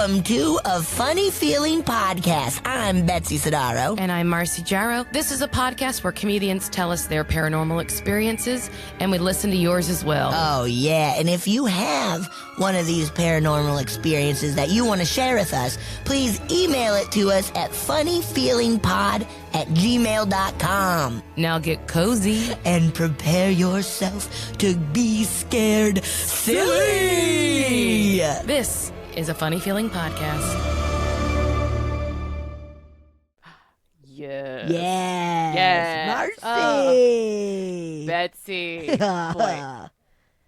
Welcome to A Funny Feeling Podcast. I'm Betsy Sidaro. And I'm Marcy Jarrow. This is a podcast where comedians tell us their paranormal experiences, and we listen to yours as well. Oh, yeah. And if you have one of these paranormal experiences that you want to share with us, please email it to us at funnyfeelingpod@gmail.com. Now get cozy and prepare yourself to be scared silly. This is a Funny Feeling Podcast. Yes. Yes. Marcy. Betsy. Boy,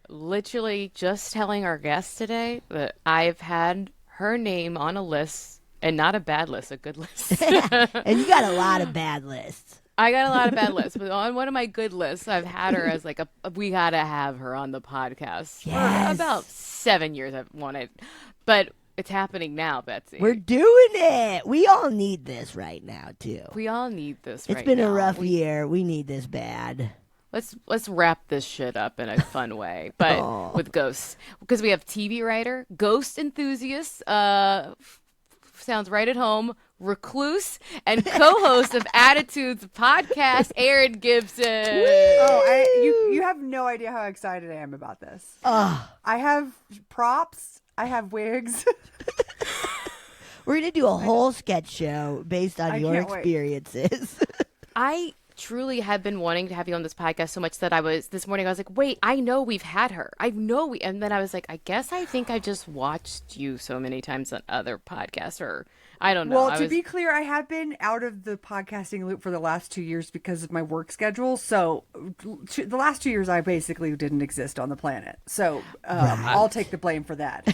literally just telling our guest today that I've had her name on a list, and not a bad list, a good list. And you got a lot of bad lists. I got a lot of bad lists, but on one of my good lists, I've had her as like we got to have her on the podcast. Yes. For about 7 years I've wanted, but it's happening now, Betsy. We're doing it. We all need this right now, too. We all need this It's right been now. a rough year. We need this bad. Let's wrap this shit up in a fun way, but with ghosts. Because we have TV writer, ghost enthusiast, sounds right at home, recluse, and co-host of Attitudes podcast, Erin Gibson. You have no idea how excited I am about this. Oh. I have props. I have wigs. We're going to do a whole sketch show based on your can't wait. experiences. I truly have been wanting to have you on this podcast so much that this morning I was like, wait, I know we've had her. And then I was like, I think I just watched you so many times on other podcasts, or I don't know. Well, to be clear, I have been out of the podcasting loop for the last 2 years because of my work schedule. So the last 2 years, I basically didn't exist on the planet. So I'll take the blame for that.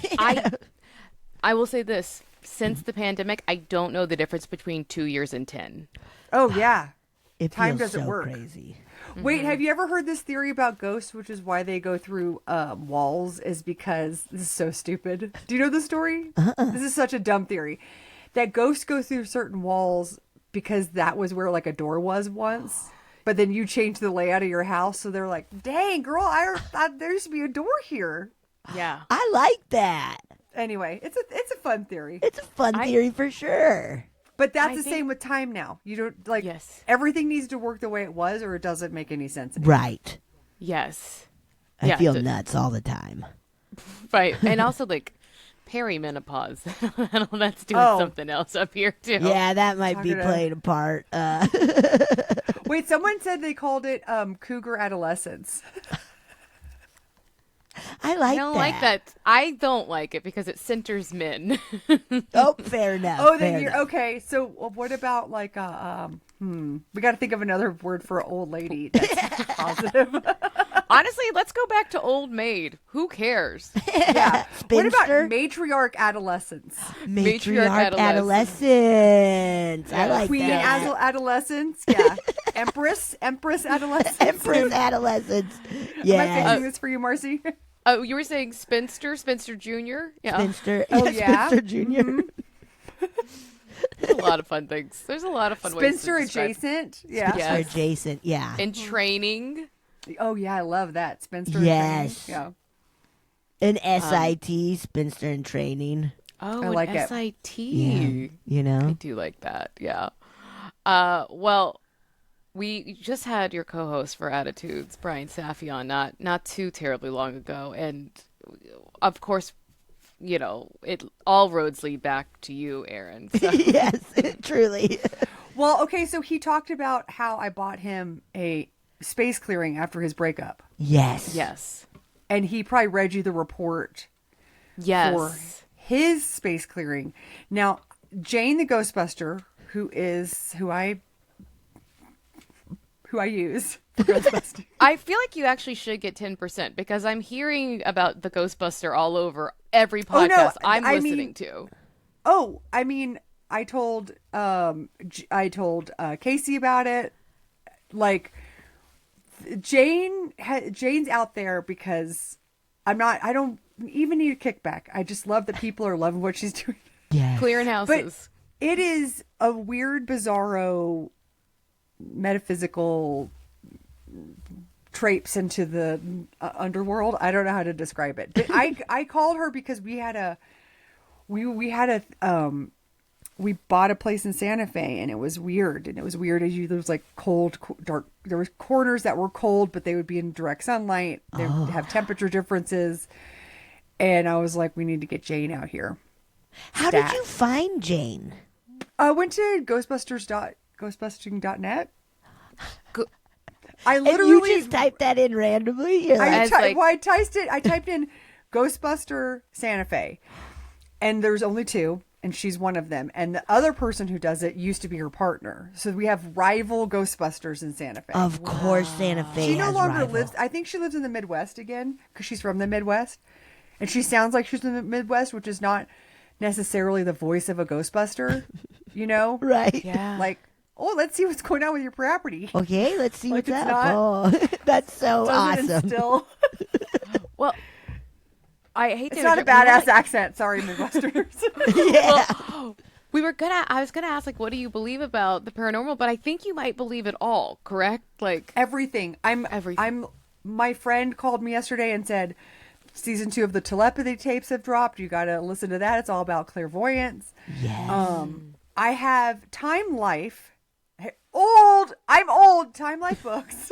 I will say this. Since the pandemic, I don't know the difference between 2 years and 10. Oh, yeah. Time doesn't so work. Crazy. Wait, have you ever heard this theory about ghosts, which is why they go through walls, is because this is so stupid. Do you know the story? This is such a dumb theory. That ghosts go through certain walls because that was where like a door was once. But then you change the layout of your house, so they're like, dang, girl, I there used to be a door here. Yeah. I like that. Anyway, it's a fun theory. It's a fun theory for sure. But that's the same with time now. You don't like everything needs to work the way it was, or it doesn't make any sense anymore. Right. Yes. I feel nuts all the time. Right. And also like perimenopause. That's doing something else up here too. Yeah, that might be playing a part. Wait, someone said they called it cougar adolescence. I don't like that. I don't like it because it centers men. Oh, fair enough. Oh, then you're okay. So what about like we got to think of another word for old lady that's positive. Honestly, let's go back to old maid. Who cares? Yeah. What about Spinster? matriarch adolescence? Matriarch adolescence. I like Queen that. adolescence. Yeah. Empress adolescence. Empress adolescence. Am I Yeah. fixing this for you, Marcy? Oh, you were saying Spinster Junior? Yeah. Spinster. Oh, yeah. Spinster Junior. Mm-hmm. There's a lot of fun things. There's a lot of fun ways Spinster to describe. adjacent. Yeah. Spinster adjacent. Yeah. In training. Oh yeah, I love that. Spinster. Yes. Yeah. An SIT, spinster in training. Oh, I like an it. SIT. Yeah. You I know? do like that. Yeah. Well, we just had your co-host for Attitudes, Brian Safi, on not too terribly long ago, and of course, you know, all roads lead back to you, Erin. So. Yes, truly. Well, okay, so he talked about how I bought him a space clearing after his breakup. Yes. Yes. And he probably read you the report Yes. for his space clearing. Now, Jane the Ghostbuster, who I use for Ghostbusting. I feel like you actually should get 10% because I'm hearing about the Ghostbuster all over every podcast I'm listening to. Oh, I mean, I told Casey about it. Like, Jane's out there because I don't even need a kickback. I just love that people are loving what she's doing. Yeah. Clearing houses. But it is a weird, bizarro, metaphysical traipse into the underworld. I don't know how to describe it. But I called her because we had we had we bought a place in Santa Fe, and it was weird. And it was weird as there was like cold, dark. There was corners that were cold, but they would be in direct sunlight. They would have temperature differences. And I was like, we need to get Jane out here. How did you find Jane? I went to ghostbusting.net. I literally And you just typed that in randomly. You're like, I typed in Ghostbuster Santa Fe, and there's only 2, and she's one of them. And the other person who does it used to be her partner. So we have rival Ghostbusters in Santa Fe. of course, Santa Fe. She no has longer rival. lives. I think she lives in the Midwest again because she's from the Midwest, and she sounds like she's in the Midwest, which is not necessarily the voice of a Ghostbuster. You know, Right. Yeah. like, oh, let's see what's going on with your property. Okay, let's see Like what's it's up. not- Oh, that's so Doesn't awesome. instill- Well, I hate to It's not a interrupt- we were badass accent. Sorry, Midwesterners. Yeah. Well, I was gonna ask, like, what do you believe about the paranormal? But I think you might believe it all, correct? Like, Everything. Everything. My friend called me yesterday and said, season 2 of the telepathy tapes have dropped. You got to listen to that. It's all about clairvoyance. Yes. I have Time Life. I'm old. Time Life books.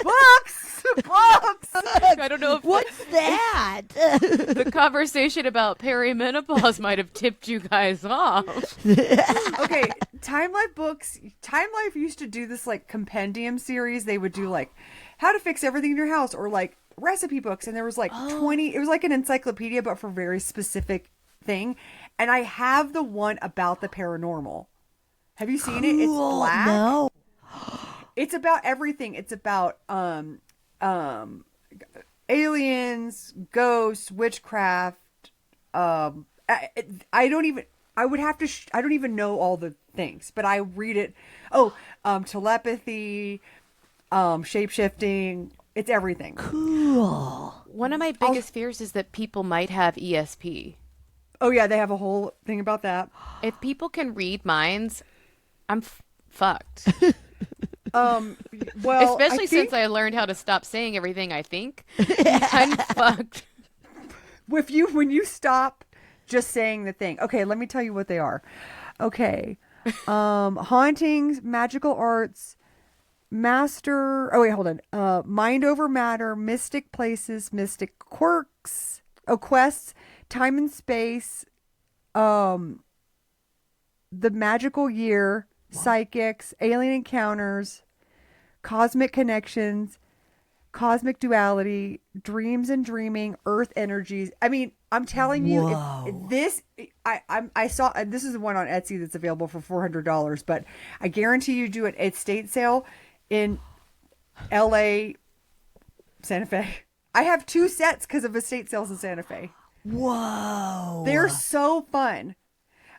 Books. I don't know if What's that? the conversation about perimenopause might have tipped you guys off. Okay, Time Life books. Time Life used to do this like compendium series. They would do like how to fix everything in your house, or like recipe books, and there was like 20. It was like an encyclopedia, but for very specific thing. And I have the one about the paranormal. Have you seen it? It's Cool. black. No. It's about everything. It's about aliens, ghosts, witchcraft. I don't even. I would have to. I don't even know all the things, but I read it. Oh, telepathy, shape-shifting. It's everything. Cool. One of my biggest fears is that people might have ESP. Oh yeah, they have a whole thing about that. If people can read minds, I'm fucked. Well, Especially since I learned how to stop saying everything I think. I'm fucked. when you stop just saying the thing. Okay, let me tell you what they are. Okay. Hauntings, magical arts, master. Oh wait, hold on. Mind over matter, mystic places, mystic quirks, quests, time and space, the magical year, psychics, alien encounters, cosmic connections, cosmic duality, dreams and dreaming, earth energies. I mean, I'm telling you, I saw this is the one on Etsy that's available for $400, but I guarantee you do an estate sale in LA, Santa Fe. I have 2 sets because of estate sales in Santa Fe. Whoa. They're so fun.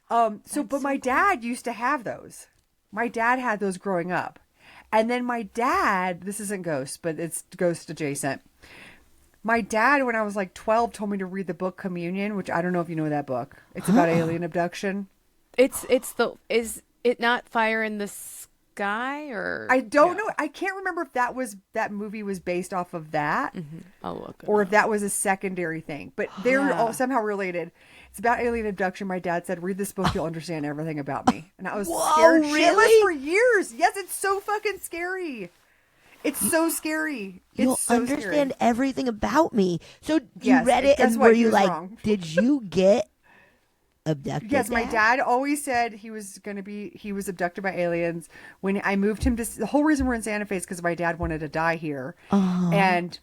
But my dad used to have those. My dad had those growing up. And then my dad, this isn't ghost, but it's ghost adjacent. My dad, when I was like 12, told me to read the book Communion, which I don't know if you know that book. It's about alien abduction. Is it not Fire in the Sky or? I don't know. I can't remember if that movie was based off of that, I'll look. or if that was a secondary thing. But they're all somehow related. It's about alien abduction. My dad said, read this book, you'll understand everything about me. And I was scared shitless really? for years. Yes, it's so fucking scary. It's so scary. You'll It's so understand scary. everything about me. So you Yes, read it guess and what? were He you was like, wrong. did you get abducted? Yes, my dad always said he was abducted by aliens. When I moved him to, the whole reason we're in Santa Fe is because my dad wanted to die here. And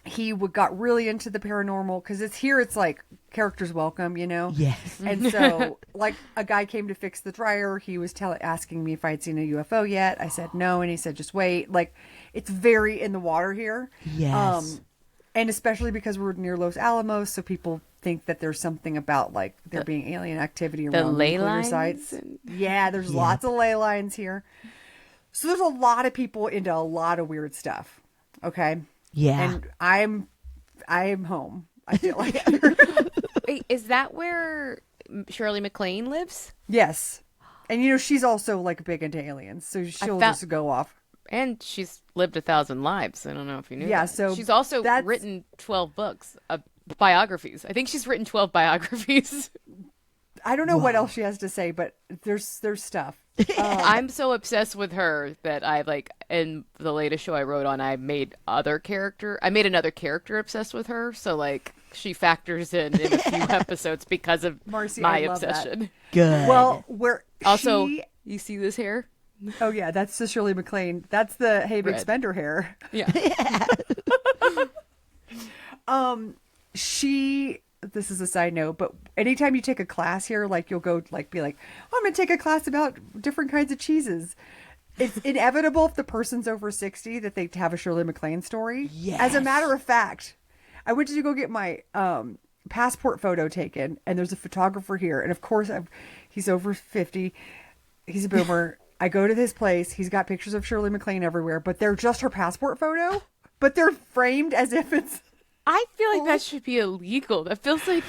he got really into the paranormal because it's like characters welcome, you know? Yes. And so, like, a guy came to fix the dryer. He was asking me if I'd seen a UFO yet. I said no, and he said, just wait. Like, it's very in the water here. Yes. And especially because we're near Los Alamos, so people think that there's something about, like, there being alien activity around ley nuclear lines sites. and- Yeah, there's lots of ley lines here. So there's a lot of people into a lot of weird stuff. Okay? Yeah. And I'm home. I feel like. Wait, is that where Shirley MacLaine lives? Yes. And she's also like big into aliens, so she'll just go off. And she's lived 1,000 lives. I don't know if you knew. Yeah, that. so she's also that's- written 12 books biographies. I think she's written 12 biographies. I don't know what else she has to say, but there's stuff. I'm so obsessed with her that I like in the latest show I wrote on, I made another character obsessed with her. So like she factors in a few episodes because of Marcy, my I love obsession. That. Good. Well, Also, you see this hair? Oh yeah, that's the Shirley MacLaine. That's the Hey Big Red. Spender hair. Yeah. This is a side note, but anytime you take a class here, like you'll go like be like, oh, I'm gonna take a class about different kinds of cheeses. It's inevitable if the person's over 60 that they have a Shirley MacLaine story. Yes. As a matter of fact, I went to go get my passport photo taken, and there's a photographer here, and of course he's over 50. He's a boomer. I go to his place. He's got pictures of Shirley MacLaine everywhere, but they're just her passport photo, but they're framed as if it's. I feel like that should be illegal. That feels like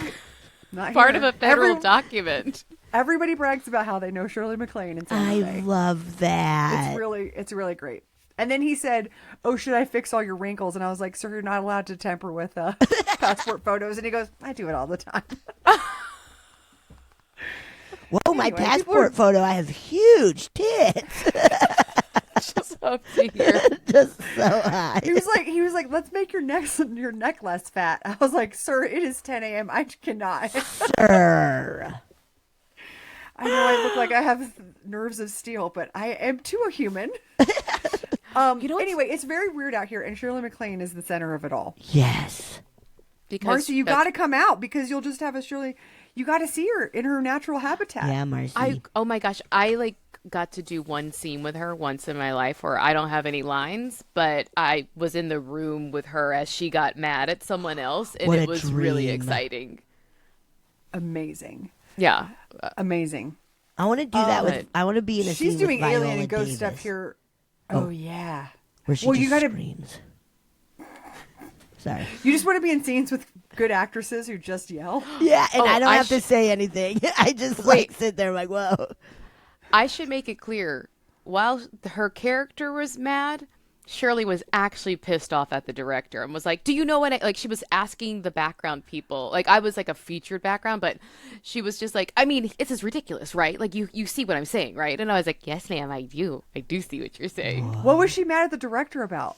Not part here. of a federal document. Everybody brags about how they know Shirley MacLaine in some way. I love that. It's really great. And then he said, "Oh, should I fix all your wrinkles?" And I was like, "Sir, you're not allowed to tamper with passport photos." And he goes, "I do it all the time." Whoa, my Anyway, passport photo, I have huge tits. Just up to here. Just so high. He was like, "Let's make your neck less fat." I was like, "Sir, it is 10 a.m. I cannot." Sir. I know I look like I have nerves of steel, but I am too a human. Anyway, it's very weird out here, and Shirley MacLaine is the center of it all. Yes. Because Marcy, you got to come out because you'll just have a Shirley. You got to see her in her natural habitat. Yeah, Marcy. oh my gosh, I like got to do one scene with her once in my life where I don't have any lines, but I was in the room with her as she got mad at someone else, and What it a was really dream. exciting. Amazing. Yeah. Amazing. I want to do that with. I want to be in a She's scene doing with alien Viola and ghost Davis, stuff here. Oh yeah. where she Well, just you gotta- screams. Sorry. You just want to be in scenes with good actresses who just yell. Yeah, and Oh, I don't I have to say anything. I just like sit there like, whoa. I should make it clear, while her character was mad, Shirley was actually pissed off at the director and was like, do you know what like she was asking the background people, like I was like a featured background, but she was just like, I mean, this is ridiculous, right? Like you see what I'm saying, right? And I was like, yes ma'am, I do see what you're saying. What was she mad at the director about?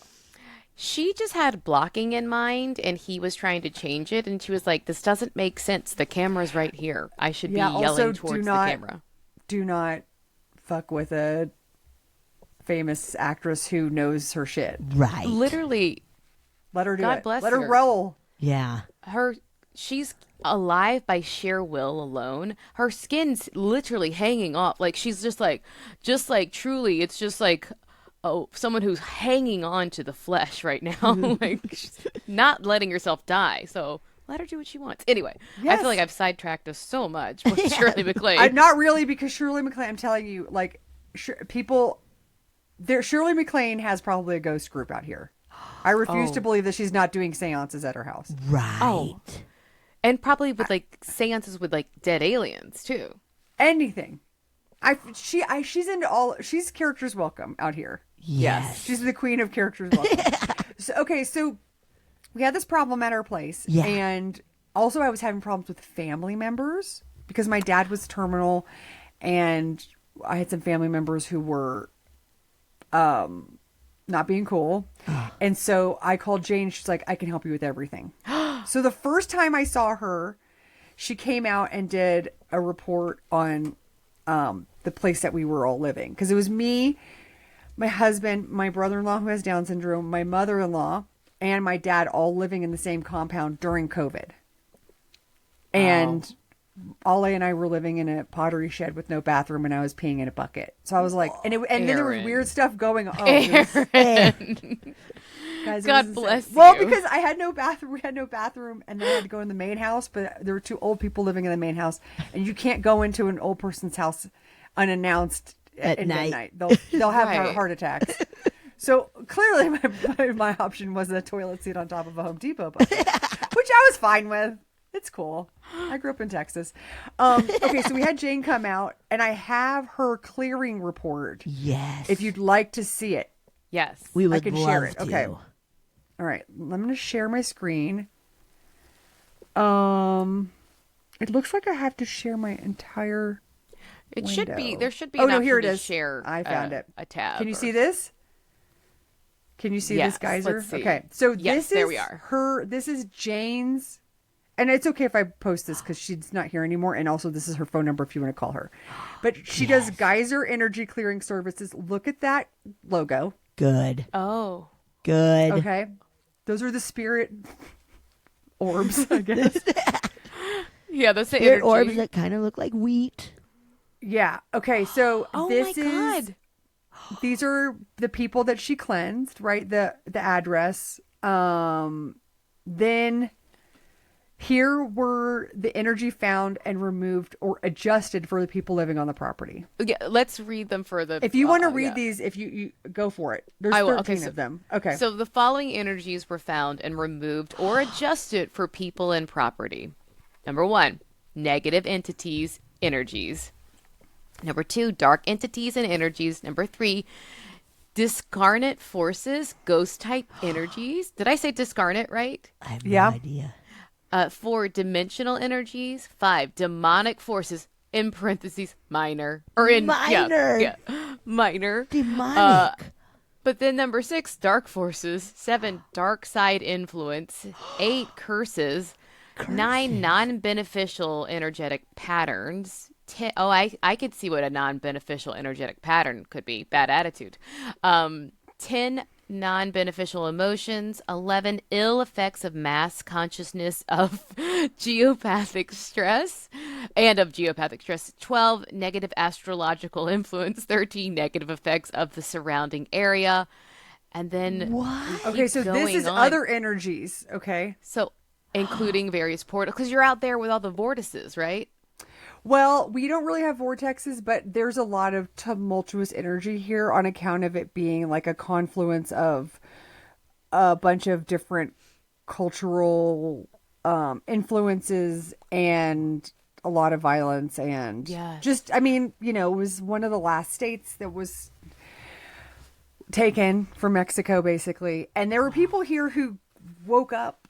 She just had blocking in mind and he was trying to change it, and she was like, this doesn't make sense, the camera's right here, I should be yelling towards the camera. Do not fuck with a famous actress who knows her shit. Right. Literally, Let her do God it. bless Let her her. roll. Yeah. she's alive by sheer will alone. Her skin's literally hanging off, like she's just like truly, it's just like, oh, someone who's hanging on to the flesh right now. Like she's not letting herself die, so let her do what she wants. Anyway, I Yes. feel like I've sidetracked us so much with Shirley MacLaine. I'm not really, because Shirley MacLaine, I'm telling you, like, Shirley MacLaine has probably a ghost group out here. I refuse to believe that she's not doing seances at her house. Right. Oh. And probably with like seances with like dead aliens too. Anything. She's into all. She's characters welcome out here. Yes. She's the queen of characters welcome. So we had this problem at our place. Yeah. And also I was having problems with family members because my dad was terminal, and I had some family members who were not being cool. And so I called Jane. She's like, I can help you with everything. So the first time I saw her, she came out and did a report on the place that we were all living. Because it was me, my husband, my brother-in-law who has Down syndrome, my mother-in-law, and my dad all living in the same compound during COVID. And Ollie and I were living in a pottery shed with no bathroom, and I was peeing in a bucket. So I was like, and then there was Erin. weird stuff going on. Oh, it was- guys, it God was bless insane. Well, you. because I had no bathroom. We had no bathroom, and then I had to go in the main house. But there were two old people living in the main house, and you can't go into an old person's house unannounced At at night. midnight. They'll have Right. heart attacks. So clearly, my option was a toilet seat on top of a Home Depot bucket, which I was fine with. It's cool. I grew up in Texas. Okay, so we had Jane come out, and I have her clearing report. Yes. If you'd like to see it. Yes. we would can love share it. to. Okay. All right, I'm going to share my screen. It looks like I have to share my entire It should be. window. There should be. Oh an no, option here it to is. Share. I found it. A tab. Can you see this? Can you see Yes, this geyser? let's see. Okay, so Yes, this there is we are. her. This is Jane's, and it's okay if I post this because she's not here anymore. And also, this is her phone number if you want to call her. But she does geyser energy clearing services. Look at that logo. Good. Oh. Good. Okay, those are the spirit orbs, I guess. Yeah, that's the Spirit energy. orbs that kind of look like wheat. Yeah. Okay. So Oh this my God. these are the people that she cleansed, right? The address. Then here were the energy found and removed or adjusted for the people living on the property. Yeah, let's read them for the. If you want to read yeah. these, if you go for it. There's I 13 will. Okay, of them. Okay. So the following energies were found and removed or adjusted for people and property. Number 1, negative entities, energies. Number 2, dark entities and energies. Number 3, discarnate forces, ghost type energies. Did I say discarnate right? I have Yeah. no idea. 4, dimensional energies. 5, demonic forces, in parentheses, minor. Or in Minor. Yeah, minor. Demonic. But then number 6, dark forces. 7, dark side influence. 8, curses. 9, non-beneficial energetic patterns. 10, I could see what a non-beneficial energetic pattern could be. Bad attitude. 10, non-beneficial emotions. 11, ill effects of mass consciousness of geopathic stress and of geopathic stress. 12, negative astrological influence. 13, negative effects of the surrounding area. And then What? Okay, so this going is on. other energies. Okay. So including various portals, because you're out there with all the vortices, right? Well, we don't really have vortexes, but there's a lot of tumultuous energy here on account of it being like a confluence of a bunch of different cultural influences and a lot of violence and Yes. just, I mean, you know, it was one of the last states that was taken from Mexico, basically. And there were people here who woke up,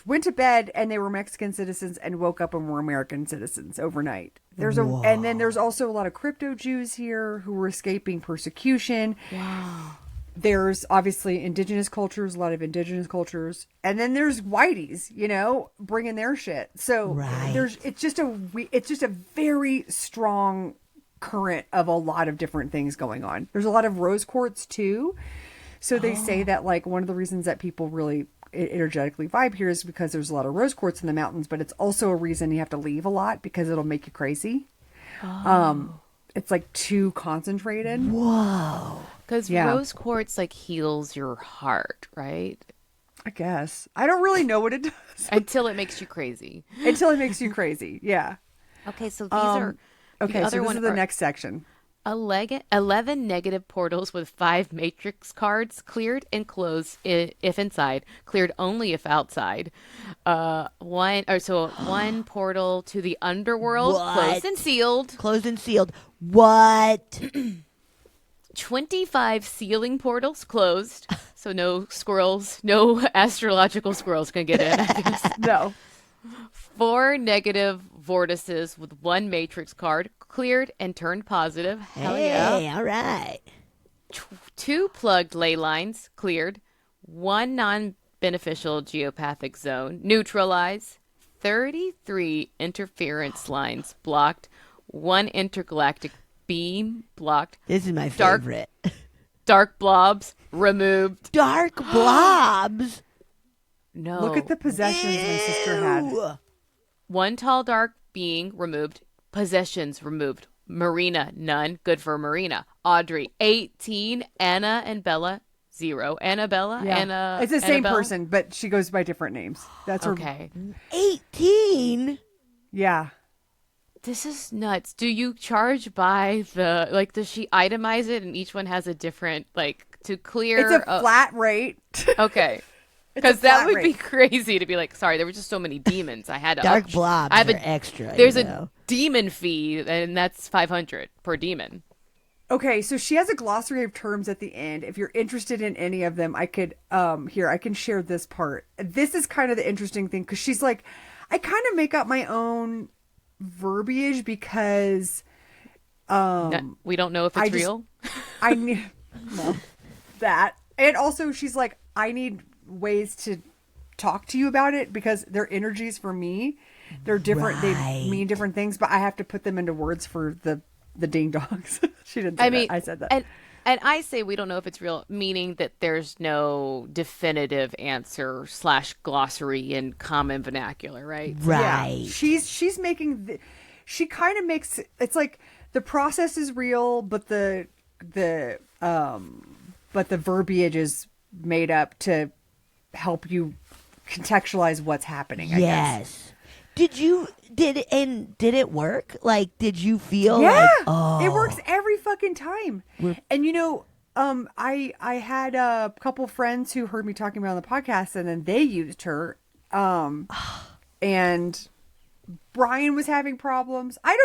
went to bed, and they were Mexican citizens and woke up and were American citizens overnight. And then there's also a lot of crypto Jews here who were escaping persecution. Wow. There's obviously indigenous cultures, a lot of indigenous cultures, and then there's whiteys, you know, bringing their shit. So Right. it's just a very strong current of a lot of different things going on. There's a lot of rose quartz too. So they say that like one of the reasons that people really energetically vibe here is because there's a lot of rose quartz in the mountains, but it's also a reason you have to leave a lot because it'll make you crazy. It's like too concentrated. Whoa. Because Yeah. rose quartz like heals your heart, right? I guess. I don't really know what it does Until it makes you crazy. until it makes you crazy. Yeah. Okay, so these are Okay, the so other this one is the are next section. 11 negative portals with 5 matrix cards cleared and closed if inside, cleared only if outside. One portal to the underworld What? closed and sealed. Closed and sealed. What? 25 sealing portals closed, so no squirrels, no astrological squirrels can get in, I guess. No. 4 negative vortices with 1 matrix card cleared and turned positive. Hell yeah. Hey, all right. 2 plugged ley lines cleared. 1 non-beneficial geopathic zone neutralized. 33 interference lines blocked. 1 intergalactic beam blocked. This is my Dark- favorite. Dark blobs removed. Dark blobs. No. Look at the possessions my sister had. Ew. 1 tall dark being removed. Possessions removed. Marina, none. Good for Marina. Audrey, 18. Anna and Bella, 0. Annabella, Yeah. Anna. It's the same Annabelle? person, but she goes by different names. That's her. Okay. 18. Yeah. This is nuts. Do you charge by the, like, does she itemize it and each one has a different, like, to clear? It's a flat rate. Okay. It's a Because that flat would be rate. crazy to be like, sorry, there were just so many demons. I had to Dark blobs I have are extra. There's you a know. demon fee, and that's 500 per demon. Okay, so she has a glossary of terms at the end. If you're interested in any of them, I could I can share this part. This is kind of the interesting thing because she's like, I kind of make up my own verbiage because We don't know if it's real. I need well, that. And also she's like, I need ways to talk to you about it because their energies for me, they're different. They mean different things, but I have to put them into words for the ding dongs. She didn't say that. I said that. And I say we don't know if it's real, meaning that there's no definitive answer / glossary in common vernacular, right? Right. Yeah. She's making she kind of makes it's like the process is real, but the verbiage is made up to help you contextualize what's happening. I guess. Did it work? Like, did you feel like, it works every fucking time. And you know, I had a couple friends who heard me talking about it on the podcast and then they used her. And Brian was having problems. I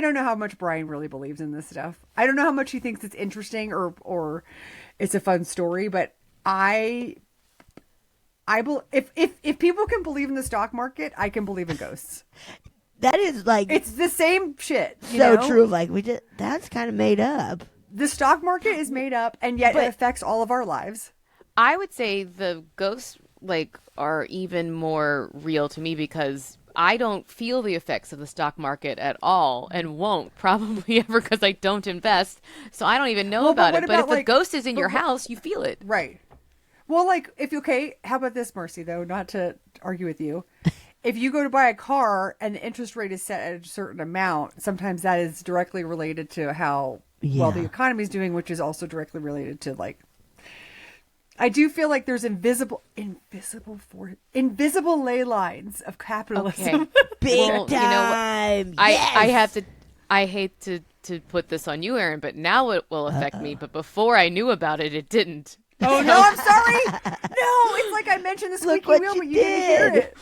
don't know how much Brian really believes in this stuff. I don't know how much he thinks it's interesting or it's a fun story, but if people can believe in the stock market, I can believe in ghosts. That is like it's the same shit. So true. Like that's kind of made up. The stock market is made up, and yet it affects all of our lives. I would say the ghosts are even more real to me because I don't feel the effects of the stock market at all, and won't probably ever because I don't invest. So I don't even know about it. But if the ghost is in your house, you feel it. Right. Well, how about this, Marcy, though, not to argue with you. If you go to buy a car and the interest rate is set at a certain amount, sometimes that is directly related to how well the economy is doing, which is also directly related to I do feel like there's invisible ley lines of capitalism. Okay. Big time. You know, I hate to put this on you, Erin, but now it will affect me. But before I knew about it, it didn't. Oh, no, I'm sorry. No, it's like I mentioned the squeaky wheel, but you didn't hear it.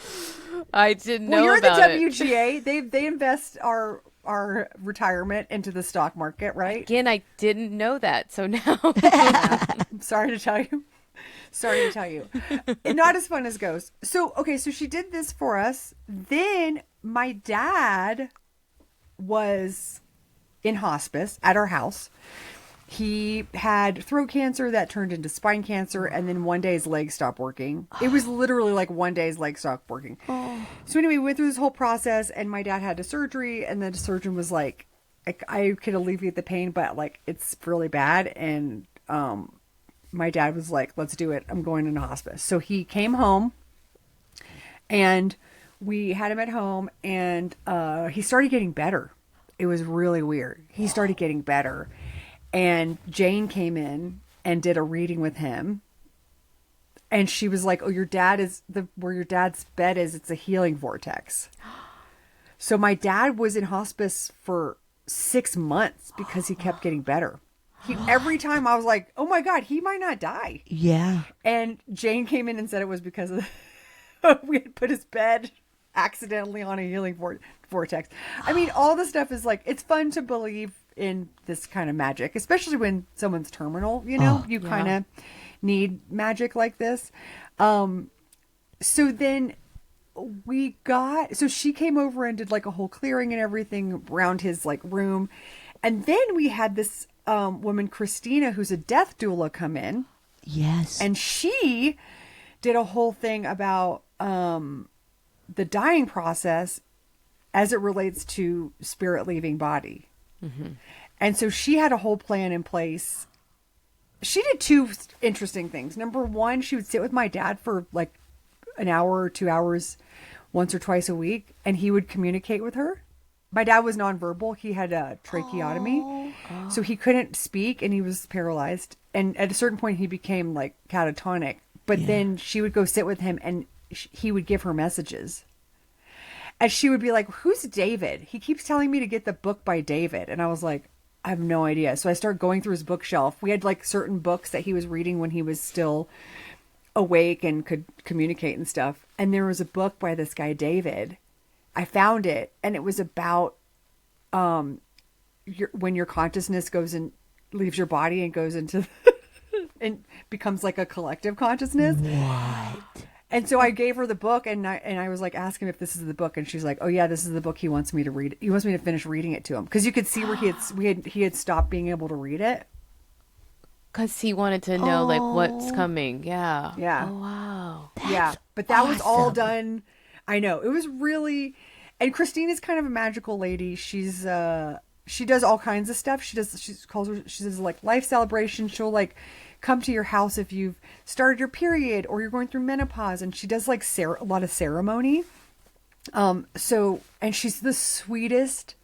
I didn't know you're about the WGA. They invest our retirement into the stock market, right? Again, I didn't know that. So now I'm sorry to tell you. Not as fun as ghosts. So she did this for us. Then my dad was in hospice at our house. He had throat cancer that turned into spine cancer, and then one day his legs stopped working. It was literally like one day his legs stopped working. So anyway, we went through this whole process, and my dad had a surgery, and the surgeon was like, I could alleviate the pain, but it's really bad. And my dad was like, let's do it. I'm going into hospice. So he came home, and we had him at home, and he started getting better. It was really weird. He started getting better. And Jane came in and did a reading with him. And she was like, oh, your dad is where your dad's bed is. It's a healing vortex. So my dad was in hospice for 6 months because he kept getting better. Every time I was like, oh my God, he might not die. Yeah. And Jane came in and said it was because of we had put his bed accidentally on a healing vortex. I mean, all the stuff is it's fun to believe in this kind of magic, especially when someone's terminal, you kind of need magic like this. So then she came over and did a whole clearing and everything around his room. And then we had this woman, Christina, who's a death doula, come in. Yes. And she did a whole thing about the dying process as it relates to spirit leaving body. Mm-hmm. And so she had a whole plan in place. She did 2 interesting things. Number one, she would sit with my dad for an hour or 2 hours once or twice a week, and he would communicate with her. My dad was nonverbal. He had a tracheotomy, so he couldn't speak, and he was paralyzed. And at a certain point, he became catatonic. But then she would go sit with him, and he would give her messages. And she would be like, who's David? He keeps telling me to get the book by David. And I was like, I have no idea. So I started going through his bookshelf. We had certain books that he was reading when he was still awake and could communicate and stuff. And there was a book by this guy, David. I found it, and it was about when your consciousness leaves your body and goes into and becomes like a collective consciousness. What? And so I gave her the book, and I was like, ask him if this is the book, and she's like, oh yeah, this is the book he wants me to read. He wants me to finish reading it to him because you could see where he had stopped being able to read it because he wanted to know like what's coming. Yeah. Yeah. Oh wow. Yeah, but that was all awesome. done. I know it was really, and Christine is kind of a magical lady. She's she does all kinds of stuff. She does like life celebration. She'll like come to your house if you've started your period or you're going through menopause, and she does like a lot of ceremony. And she's the sweetest.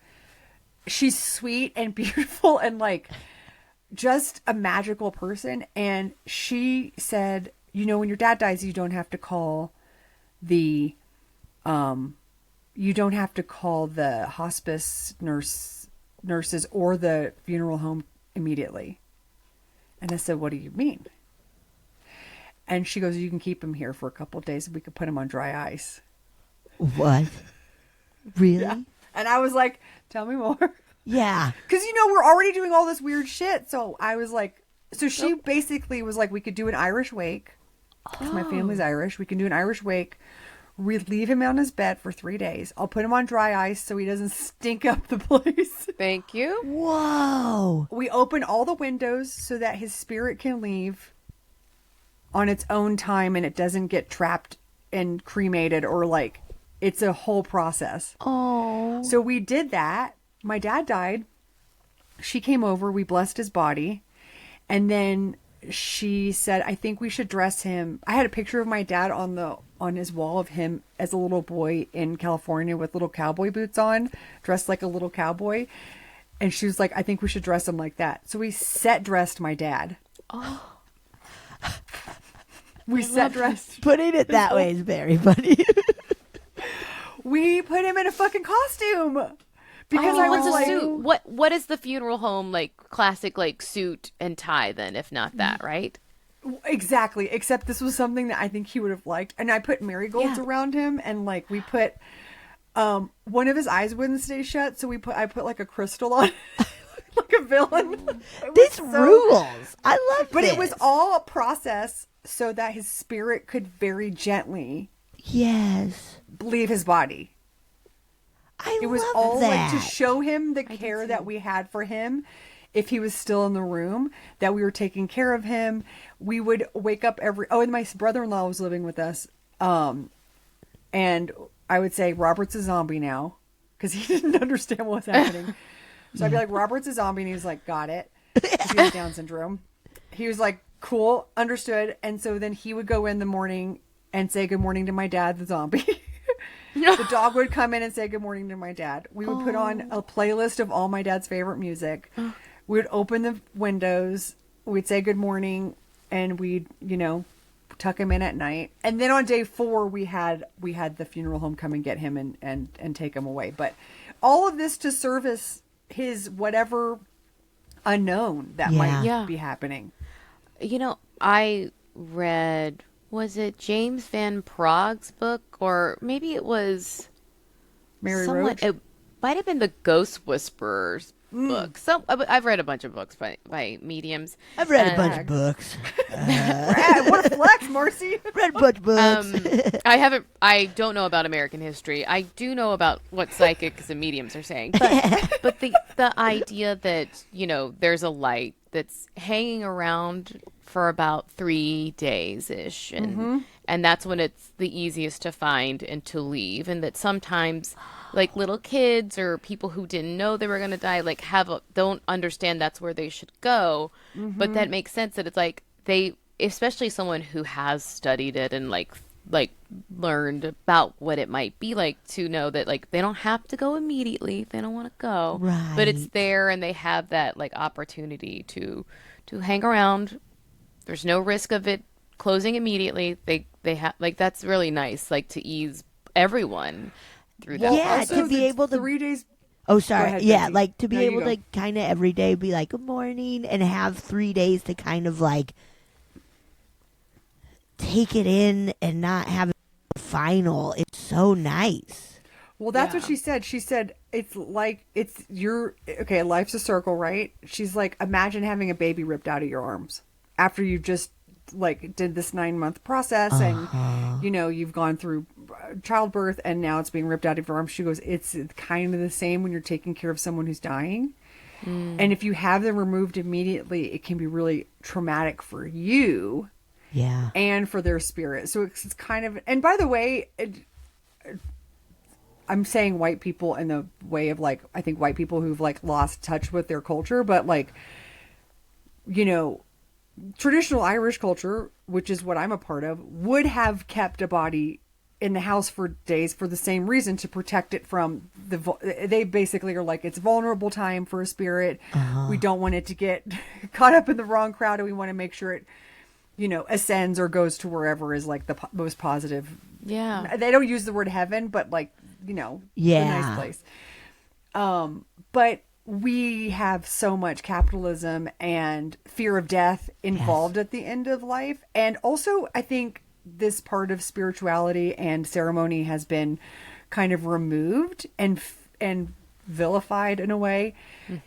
She's sweet and beautiful and like just a magical person. And she said, you know, when your dad dies, you don't have to call the hospice nurses or the funeral home immediately. And I said, what do you mean? And she goes, you can keep him here for a couple of days and we could put him on dry ice. What? Really? Yeah. And I was like, tell me more. Yeah. Because, you know, we're already doing all this weird shit. So I was like, so she basically was like, we could do an Irish wake. 'Cause my family's Irish. We can do an Irish wake. We'd leave him on his bed for 3 days. I'll put him on dry ice so he doesn't stink up the place. Thank you. Whoa. We open all the windows so that his spirit can leave on its own time and it doesn't get trapped and cremated or like it's a whole process. Oh. So we did that. My dad died. She came over. We blessed his body. And then she said, I think we should dress him. I had a picture of my dad on his wall of him as a little boy in California with little cowboy boots on, dressed like a little cowboy. And she was like, I think we should dress him like that. So we set dressed my dad. Oh. We set dressed. Putting it that way is very funny. We put him in a fucking costume. Because I I mean, was what's like, a suit? What is the funeral home like classic like suit and tie then, if not that, right? exactly. Except this was something that I think he would have liked. And I put marigolds around him and like we put one of his eyes wouldn't stay shut, so I put like a crystal on like a villain. This rules. I love But this. it was all a process so that his spirit could very gently Yes. leave his body. I It was love all that. like to show him the care that we had for him. If he was still in the room, that we were taking care of him. We would wake up and my brother-in-law was living with us. And I would say, Robert's a zombie now. Because he didn't understand what was happening. So I'd be like, Robert's a zombie. And he was like, got it. He has Down syndrome. He was like, cool, understood. And so then he would go in the morning and say good morning to my dad, the zombie. The dog would come in and say good morning to my dad. We would put on a playlist of all my dad's favorite music. We would open the windows. We'd say good morning, and we'd, tuck him in at night. And then on day 4, we had the funeral home come and get him and take him away. But all of this to service his whatever unknown that might be happening. I read, was it James Van Prague's book, or maybe it was Mary Roach? It might have been the Ghost Whisperer's book. I've read a bunch of books by mediums. I've read a bunch of books. What a flex, Marcy! I've read a bunch of books. I don't know about American history. I do know about what psychics and mediums are saying. But the idea that, there's a light that's hanging around for about 3 days-ish. And that's when it's the easiest to find and to leave. And that sometimes like little kids or people who didn't know they were going to die, like don't understand that's where they should go. But that makes sense that it's like especially someone who has studied it and like learned about what it might be like, to know that like they don't have to go immediately if they don't want to go. Right. But it's there and they have that like opportunity to hang around. There's no risk of it closing immediately. They have like, that's really nice, like to ease everyone through that. Yeah, Also, to be able to 3 days. Oh, sorry. ahead, Yeah, Betsy. like to be No, you able go. to kind of every day be like, good morning, and have 3 days to kind of like take it in and not have it final. It's so nice. Well, that's what Yeah. she said. She said it's like it's your okay, life's a circle, right? She's like, imagine having a baby ripped out of your arms after you just like did this 9-month process and you've gone through childbirth and now it's being ripped out of your arms. She goes, it's kind of the same when you're taking care of someone who's dying. And if you have them removed immediately, it can be really traumatic for you Yeah. and for their spirit. So it's kind of, and by the way, I'm saying white people in the way of like, I think white people who've like lost touch with their culture, but like, traditional Irish culture, which is what I'm a part of, would have kept a body in the house for days for the same reason, to protect it from they basically are like, it's vulnerable time for a spirit. We don't want it to get caught up in the wrong crowd, and we want to make sure it, ascends or goes to wherever is like the most positive. Yeah. They don't use the word heaven, but like, a Yeah. nice place. But we have so much capitalism and fear of death involved at the end of life. And also, I think this part of spirituality and ceremony has been kind of removed and vilified in a way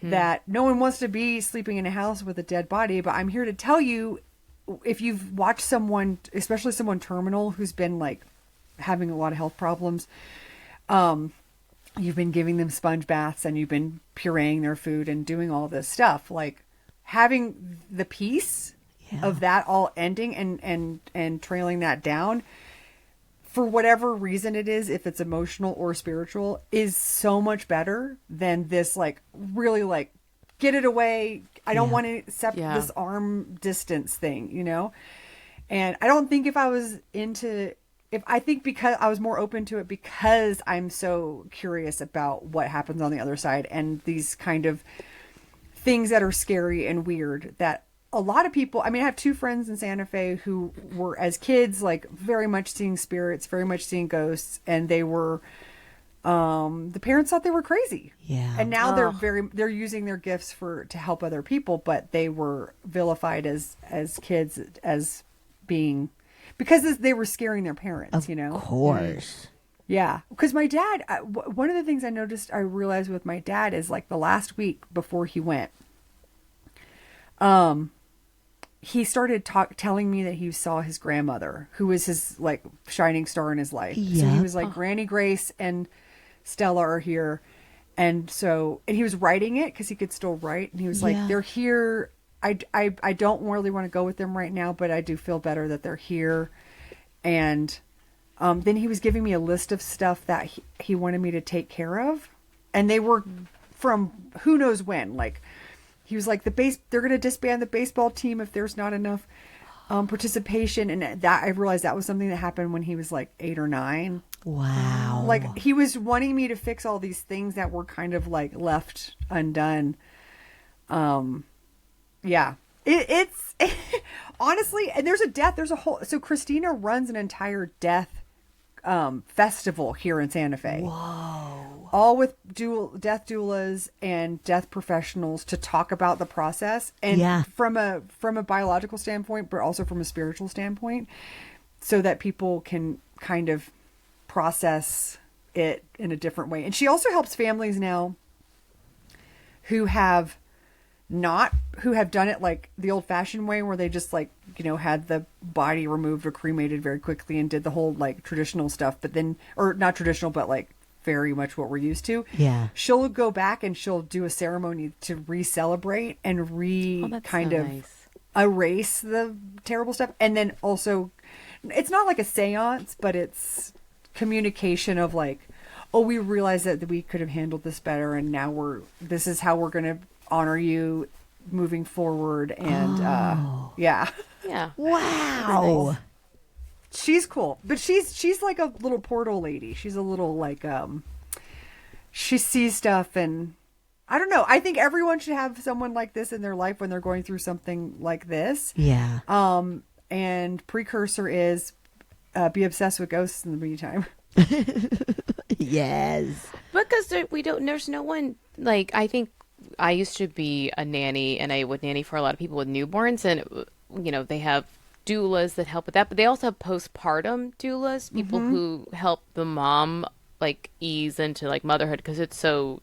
that no one wants to be sleeping in a house with a dead body. But I'm here to tell you, if you've watched someone, especially someone terminal who's been like having a lot of health problems, you've been giving them sponge baths and you've been pureeing their food and doing all this stuff, like having the peace of that all ending and trailing that down for whatever reason it is, if it's emotional or spiritual, is so much better than this like really like get it away. I don't want to accept this arm distance thing, And I don't think I think because I was more open to it because I'm so curious about what happens on the other side and these kind of things that are scary and weird that a lot of people, I have 2 friends in Santa Fe who were as kids, like very much seeing spirits, very much seeing ghosts. And they were, the parents thought they were crazy. Yeah. And now they're using their gifts to help other people, but they were vilified as kids as being, because they were scaring their parents, Of course. Yeah. Because my dad, one of the things I realized with my dad is like the last week before he went, he started telling me that he saw his grandmother, who was his like shining star in his life. So he was like, Granny Grace and Stella are here. And he was writing it because he could still write. And he was like, they're here. I don't really want to go with them right now, but I do feel better that they're here. And then he was giving me a list of stuff that he wanted me to take care of. And they were from who knows when. Like, he was like, they're going to disband the baseball team if there's not enough participation. And that I realized that was something that happened when he was like 8 or 9. Wow. Like, he was wanting me to fix all these things that were kind of like left undone. Yeah. It's honestly, and there's a whole, so Christina runs an entire death festival here in Santa Fe. Whoa. All with death doulas and death professionals to talk about the process, and from a biological standpoint, but also from a spiritual standpoint, so that people can kind of process it in a different way. And she also helps families now who have done it like the old fashioned way, where they just like, had the body removed or cremated very quickly and did the whole like traditional stuff, but then, or not traditional, but like very much what we're used to. Yeah. She'll go back and she'll do a ceremony to re-celebrate and erase the terrible stuff. And then also, it's not like a seance, but it's communication of like, oh, we realized that we could have handled this better, and now this is how we're going to honor you moving forward. And yeah. Wow. She's cool, but she's like a little portal lady. She's a little like she sees stuff, and I don't know. I think everyone should have someone like this in their life when they're going through something like this. Yeah. And precursor is be obsessed with ghosts in the meantime. Yes. Because there's no one, like, I think I used to be a nanny, and I would nanny for a lot of people with newborns, and they have doulas that help with that, but they also have postpartum doulas, people who help the mom like ease into like motherhood because it's so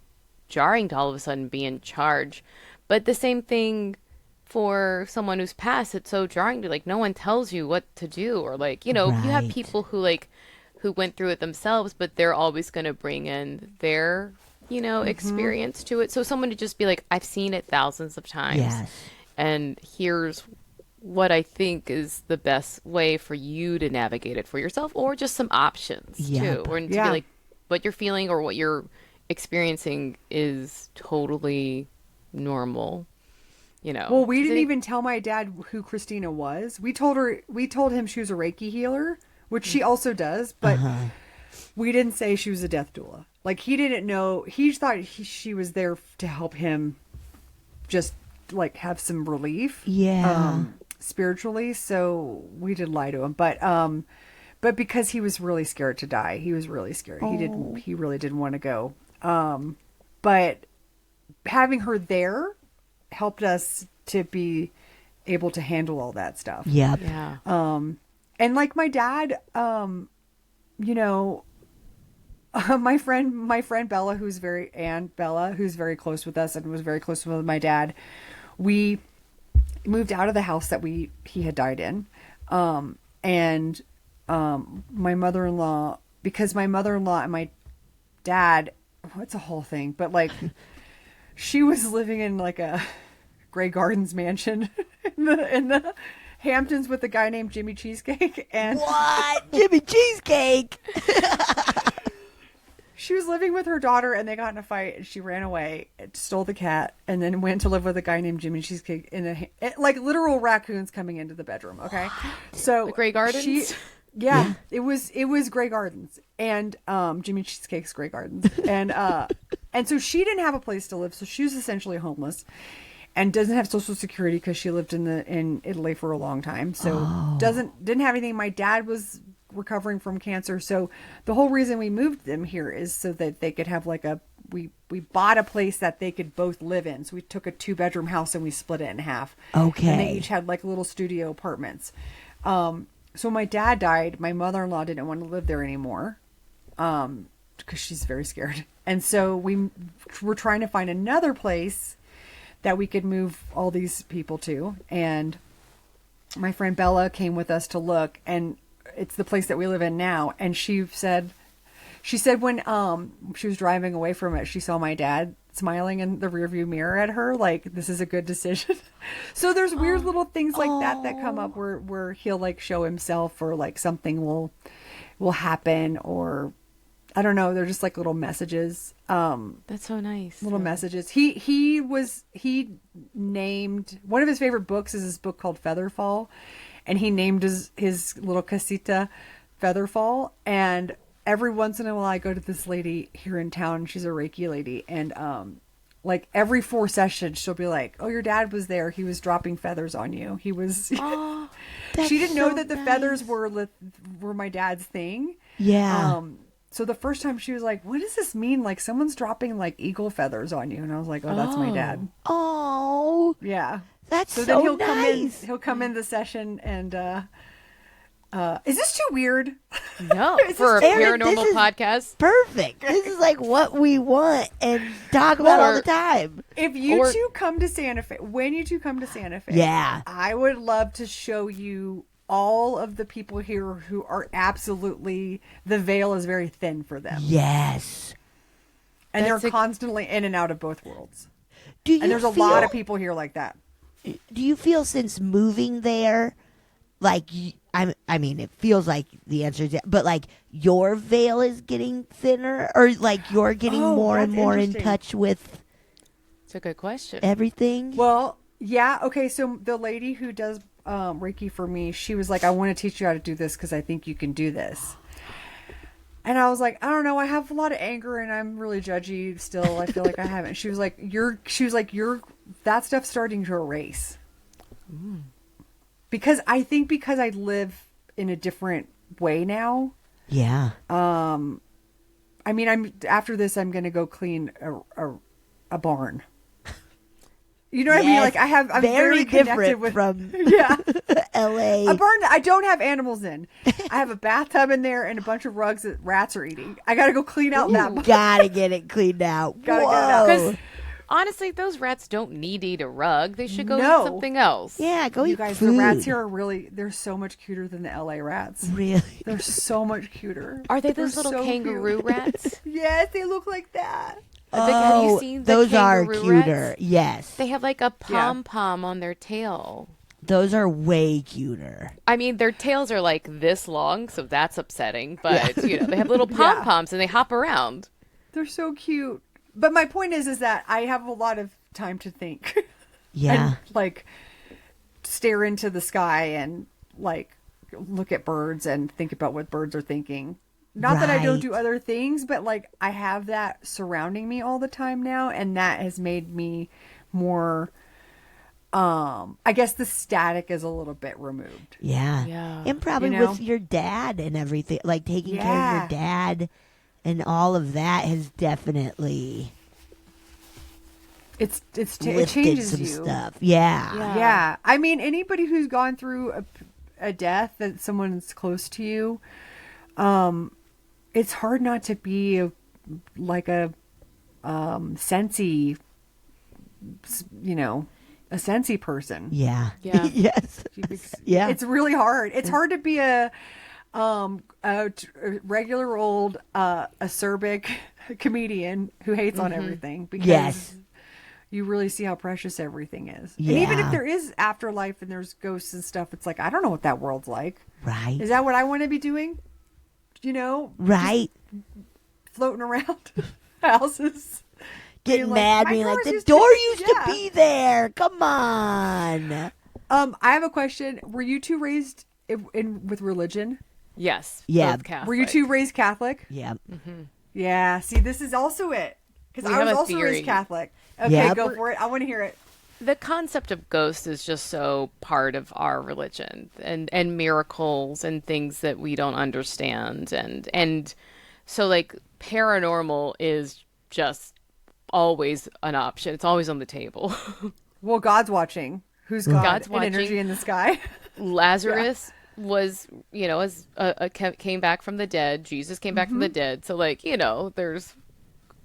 jarring to all of a sudden be in charge. But the same thing for someone who's passed, it's so jarring to like no one tells you what to do, or like, you know, you have Right. people who like who went through it themselves, but they're always going to bring in their, you know, experience to it. So someone to just be like, I've seen it thousands of times. Yes. And here's what I think is the best way for you to navigate it for yourself, or just some options Yep. too. Or to Yeah. be like, what you're feeling or what you're experiencing is totally normal. You know. Well, we 'Cause didn't it- even tell my dad who Christina was. We told him she was a Reiki healer, which she also does, but we didn't say she was a death doula. Like, he didn't know. He thought she was there to help him just like have some relief. Yeah. Spiritually. So we did lie to him, but because he was really scared to die, he was really scared. He really didn't want to go. But having her there helped us to be able to handle all that stuff. Yep. Yeah. And like my dad, you know, my friend Bella, who's very close with us and was very close with my dad. We moved out of the house that he had died in. And my mother-in-law, because my mother-in-law and my dad, it's a whole thing, but like she was living in like a Grey Gardens mansion in the Hamptons with a guy named Jimmy Cheesecake, and What? Jimmy Cheesecake. she was living with her daughter, and they got in a fight, and she ran away, stole the cat, and then went to live with a guy named Jimmy Cheesecake like literal raccoons coming into the bedroom. Okay, so The Grey Gardens? Yeah, it was Grey Gardens, and Jimmy Cheesecake's Grey Gardens, and so she didn't have a place to live, so she was essentially homeless, and doesn't have Social Security because she lived in Italy for a long time, so didn't have anything. My dad was recovering from cancer, so the whole reason we moved them here is so that they could have like we bought a place that they could both live in. So we took a 2-bedroom house and we split it in half. Okay. And they each had like little studio apartments. So my dad died. My mother-in-law didn't want to live there anymore because she's very scared. And so we were trying to find another place that we could move all these people to. And my friend Bella came with us to look, and it's the place that we live in now. And she said when she was driving away from it, she saw my dad smiling in the rearview mirror at her, like, this is a good decision. So there's weird little things like that come up where he'll like show himself, or like something will happen, or I don't know, they're just like little messages. That's so nice. Little messages. He named one of his favorite books is this book called Featherfall, and he named his little casita Featherfall. And every once in a while I go to this lady here in town. She's a Reiki lady, and like every 4 sessions she'll be like, "Oh, your dad was there. He was dropping feathers on you. He was." Oh, She didn't know so that the nice. feathers were my dad's thing. Yeah. So the first time she was like, "What does this mean? Like someone's dropping like eagle feathers on you?" And I was like, "Oh, that's my dad." Oh, Yeah. that's So so, then he'll nice. He'll come in the session, and is this too weird? No, Is for a this- Erin, paranormal this is- podcast. Perfect. This is like what we want and talk about all the time. If you Or- two come to Santa Fe, when you two come to Santa Fe, Yeah. I would love to show you all of the people here who are absolutely, the veil is very thin for them. Yes. And That's they're constantly in and out of both worlds. Do you And there's a feel, lot of people here like that. Do you feel since moving there, like I mean, it feels like the answer is yeah, but like your veil is getting thinner, or like you're getting Oh, more and that's more in interesting. touch with It's a good question. everything? Well, yeah. Okay. So the lady who does Reiki for me, she was like, I want to teach you how to do this because I think you can do this. And I was like, I don't know. I have a lot of anger and I'm really judgy still. I feel like I haven't. She was like, that stuff's starting to erase. Because I think because I live in a different way now. Yeah. I mean, after this, I'm going to go clean a barn. You know what I mean? Like I'm very connected different with from yeah. L.A. A barn that I don't have animals in. I have a bathtub in there and a bunch of rugs that rats are eating. I gotta go clean out that barn. Gotta get it cleaned out. Gotta get it out. Because honestly, those rats don't need to eat a rug. They should go eat something else. Yeah, go You eat guys, food. the rats here are they're so much cuter than the LA rats. Really? They're so much cuter. Are they those They're little so kangaroo cute. rats? Yes, they look like that. Have you seen the those are kangaroo cuter. rats? Yes. They have like a pom-pom on their tail. Those are way cuter. I mean, their tails are like this long, so that's upsetting. But, they have little pom-poms and they hop around. They're so cute. But my point is that I have a lot of time to think. Yeah. And, like, stare into the sky and, like, look at birds and think about what birds are thinking. Not that I don't do other things, but, like, I have that surrounding me all the time now. And that has made me more, I guess the static is a little bit removed. Yeah. And probably with your dad and everything, like taking care of your dad and all of that has definitely it lifted changes some you. stuff. Yeah. Yeah. I mean, anybody who's gone through a death that someone's close to you, it's hard not to be a sensey, a sensey person. Yeah. Yeah. Yes. Yeah. It's really hard. It's hard to be a regular old acerbic comedian who hates on everything because you really see how precious everything is. Yeah. And even if there is afterlife and there's ghosts and stuff, it's like, I don't know what that world's like. Right. Is that what I want to be doing? Right. Floating around houses. Getting being mad, "My being like, doors the used door to used to be there. Come on. I have a question. Were you two raised with religion? Yes. Yeah. Both Catholic. Were you two raised Catholic? Yeah. Yeah. See, this is also it. Because We I have was a also theory. raised Catholic. Okay, Yeah. go for it. I want to hear it. The concept of ghosts is just so part of our religion and miracles and things that we don't understand. And so like paranormal is just always an option. It's always on the table. Well, God's watching. Who's God? God's An watching. energy in the sky. Lazarus was, came back from the dead. Jesus came back from the dead. So like, there's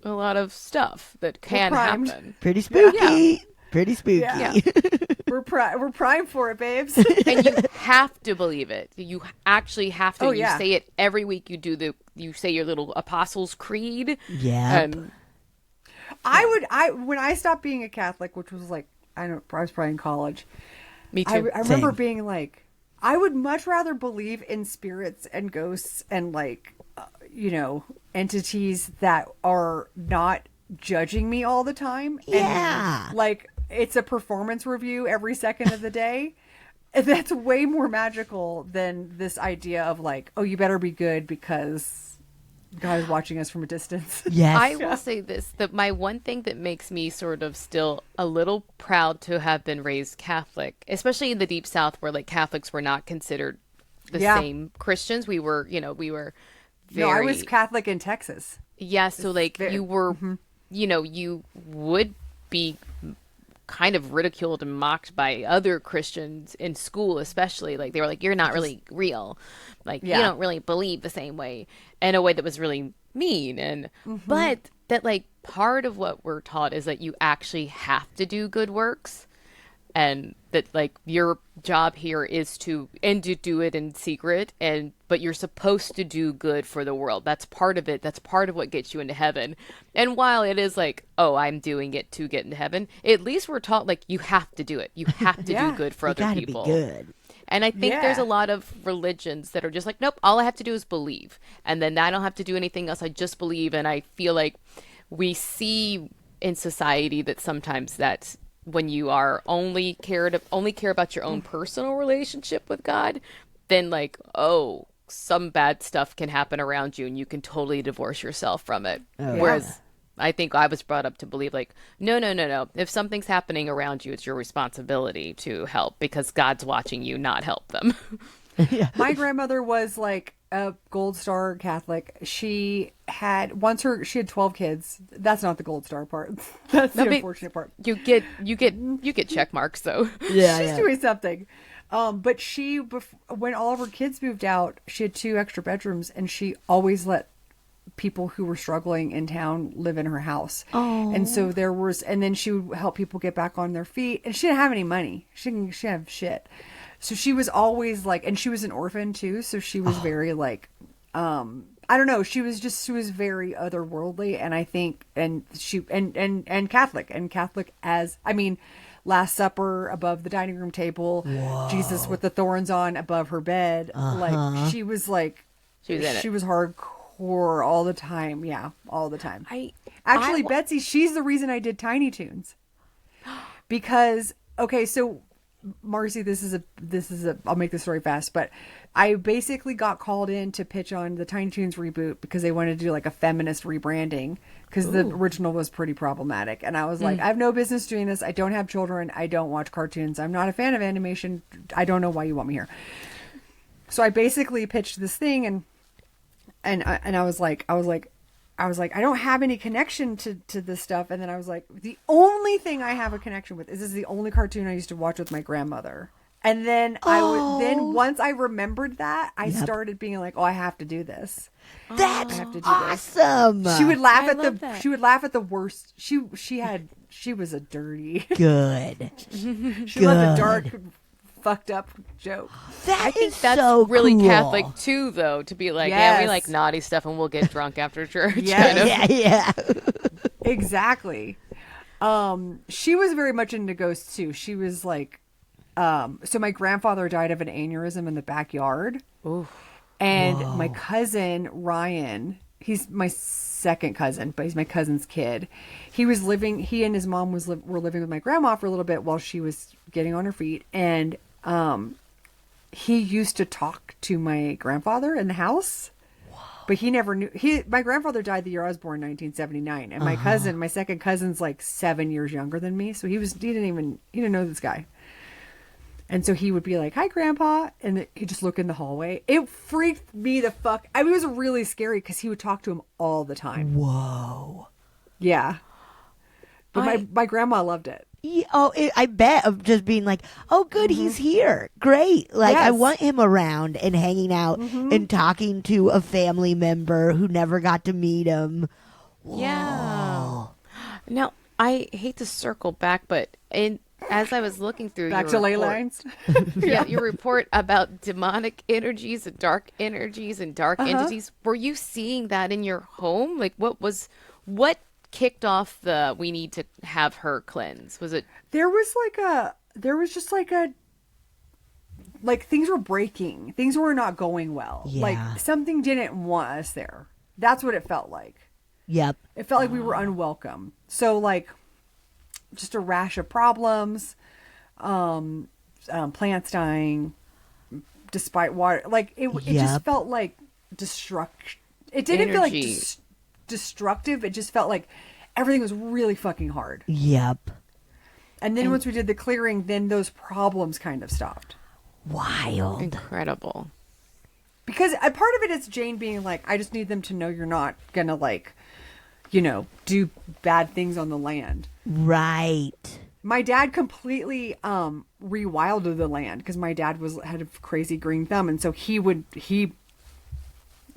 a lot of stuff that can primed. happen. Pretty spooky. Pretty spooky. Yeah. We're primed for it, babes. And you have to believe it. You actually have to. Oh, You yeah. say it every week. You say your little Apostles' Creed. Yeah. When I stopped being a Catholic, which was like, I was probably in college. Me I too. remember Same. being like, I would much rather believe in spirits and ghosts and like, entities that are not judging me all the time. Yeah. And, like, it's a performance review every second of the day. And that's way more magical than this idea of like, oh, you better be good because God is watching us from a distance. Yes. I will say this, that my one thing that makes me sort of still a little proud to have been raised Catholic, especially in the Deep South where like Catholics were not considered the same Christians. We were very... No, I was Catholic in Texas. Yeah, so like you were, you would be kind of ridiculed and mocked by other Christians in school, especially. Like they were like, you're not really real. Like you don't really believe the same way, in a way that was really mean. And but that like part of what we're taught is that you actually have to do good works. And that like your job here is to do it in secret, but you're supposed to do good for the world. That's part of it. That's part of what gets you into heaven. And while it is like, oh, I'm doing it to get into heaven, at least we're taught like you have to do it. You have to do good for other gotta people. be good. And I think there's a lot of religions that are just like, nope, all I have to do is believe, and then I don't have to do anything else. I just believe. And I feel like we see in society that sometimes that's when you are only care about your own personal relationship with God, then like, oh, some bad stuff can happen around you and you can totally divorce yourself from it. Whereas I think I was brought up to believe like, no. If something's happening around you, it's your responsibility to help because God's watching you, not help them. My grandmother was like a Gold Star Catholic. She had 12 kids. That's not the Gold Star part. That's the unfortunate part. You get check marks though. Yeah, She's doing something. But when all of her kids moved out, she had 2 extra bedrooms, and she always let people who were struggling in town live in her house. Oh. And so and then she would help people get back on their feet. And she didn't have any money. She didn't have shit. So she was always like, and she was an orphan too. So she was very like, I don't know. She was very otherworldly. And I think, and Catholic as, I mean, Last Supper above the dining room table, Whoa. Jesus with the thorns on above her bed. Like she was like, she was hardcore all the time. Yeah. All the time. Betsy, she's the reason I did Tiny Toons because, okay. So Marcy, this is a, I'll make this story fast, but I basically got called in to pitch on the Tiny Toons reboot because they wanted to do like a feminist rebranding because the original was pretty problematic. And I was like, I have no business doing this. I don't have children. I don't watch cartoons. I'm not a fan of animation. I don't know why you want me here. So I basically pitched this thing and I was like, I don't have any connection to this stuff. And then I was like, the only thing I have a connection with is this is the only cartoon I used to watch with my grandmother. And then once I remembered that, I started being like, oh, I have to do this. That's awesome. She would laugh she would laugh at the worst. She was a dirty. Good. She loved a dark, fucked up joke. I think that's so really cool. Catholic too, though, to be like, Yes. yeah, we like naughty stuff and we'll get drunk after church. Yes. Yeah. Exactly. She was very much into ghosts too. She was like, so my grandfather died of an aneurysm in the backyard. Ooh. And my cousin Ryan, he's my second cousin, but he's my cousin's kid. He and his mom were living with my grandma for a little bit while she was getting on her feet. And he used to talk to my grandfather in the house. But he never knew. My grandfather died the year I was born, 1979, and my second cousin's like 7 years younger than me, so he didn't know this guy. And so he would be like, "Hi, Grandpa," and he'd just look in the hallway. It freaked me the fuck. I mean, it was really scary because he would talk to him all the time. Whoa. Yeah. But my grandma loved it. Yeah, I bet of just being like, oh, good, he's here. Great. Like, I Yes. want him around and hanging out and talking to a family member who never got to meet him. Whoa. Yeah. Now, I hate to circle back, but as I was looking through Back to ley lines. your report about demonic energies and dark entities, were you seeing that in your home? Like, what kicked off the we need to have her cleanse? Was it There was things were breaking. Things were not going well. Yeah. Like something didn't want us there. That's what it felt like. Yep. It felt like we were unwelcome. So like just a rash of problems, plants dying despite water. Like it just felt like destruction. It didn't feel like destructive. It just felt like everything was really fucking hard. Yep. And then once we did the clearing, then those problems kind of stopped. Wild. incredible? Because a part of it is Jane being like, I just need them to know you're not gonna like, do bad things on the land. Right. My dad completely rewilded the land because my dad had a crazy green thumb, and so he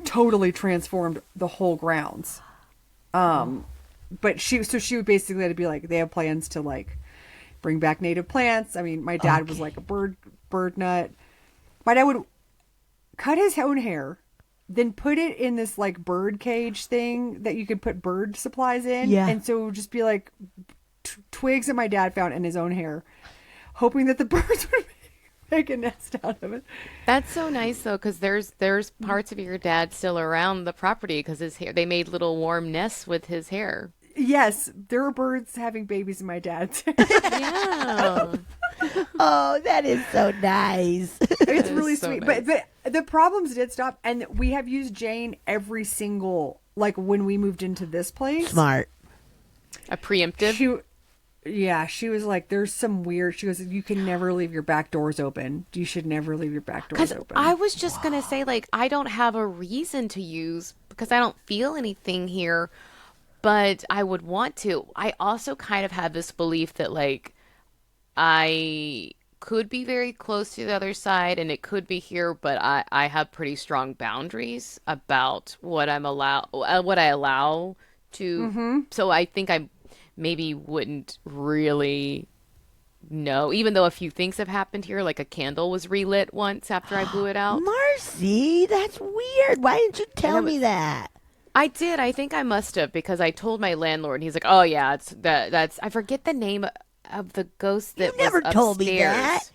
totally transformed the whole grounds. But she would basically had to be like, they have plans to like bring back native plants. I mean, my dad was like a bird nut. My dad would cut his own hair, then put it in this like bird cage thing that you could put bird supplies in. Yeah. And so it would just be like twigs that my dad found in his own hair, hoping that the birds would make a nest out of it. That's so nice though, because there's parts of your dad still around the property because his hair. They made little warm nests with his hair. Yes, there are birds having babies in my dad's hair. Yeah. Oh, that is so nice. It's really so sweet. nice. But the problems did stop, and we have used Jane every single, like when we moved into this place. Smart. A preemptive. Yeah, she was like, there's some weird. She goes, you can never leave your back doors open. You should never leave your back doors Because open. I was just going to say, like, I don't have a reason to use because I don't feel anything here, but I would want to. I also kind of have this belief that, like, I could be very close to the other side and it could be here, but I have pretty strong boundaries about what I allow to. So I think I maybe wouldn't really know, even though a few things have happened here, like a candle was relit once after I blew it out. Marcy, that's weird. Why didn't you tell me that? I did. I think I must have because I told my landlord. And he's like, "Oh yeah, that's." I forget the name of the ghost that You never was told me that. upstairs.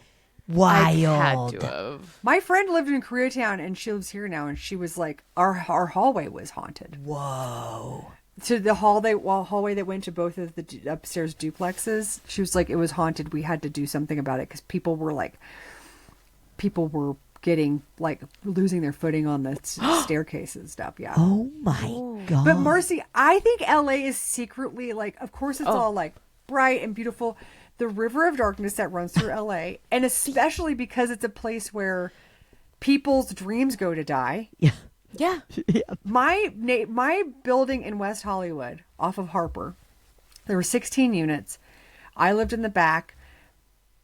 I had Wild. to have. My friend lived in Koreatown and she lives here now, and she was like, our hallway was haunted. Whoa. To the hallway that went to both of the upstairs duplexes, she was like, it was haunted. We had to do something about it because people were getting like losing their footing on the staircase and stuff. Yeah. Oh my God. But Marcy, I think LA is secretly like, of course it's all like bright and beautiful. The river of darkness that runs through LA, and especially because it's a place where people's dreams go to die. Yeah. Yeah. My building in West Hollywood off of Harper, there were 16 units. I lived in the back.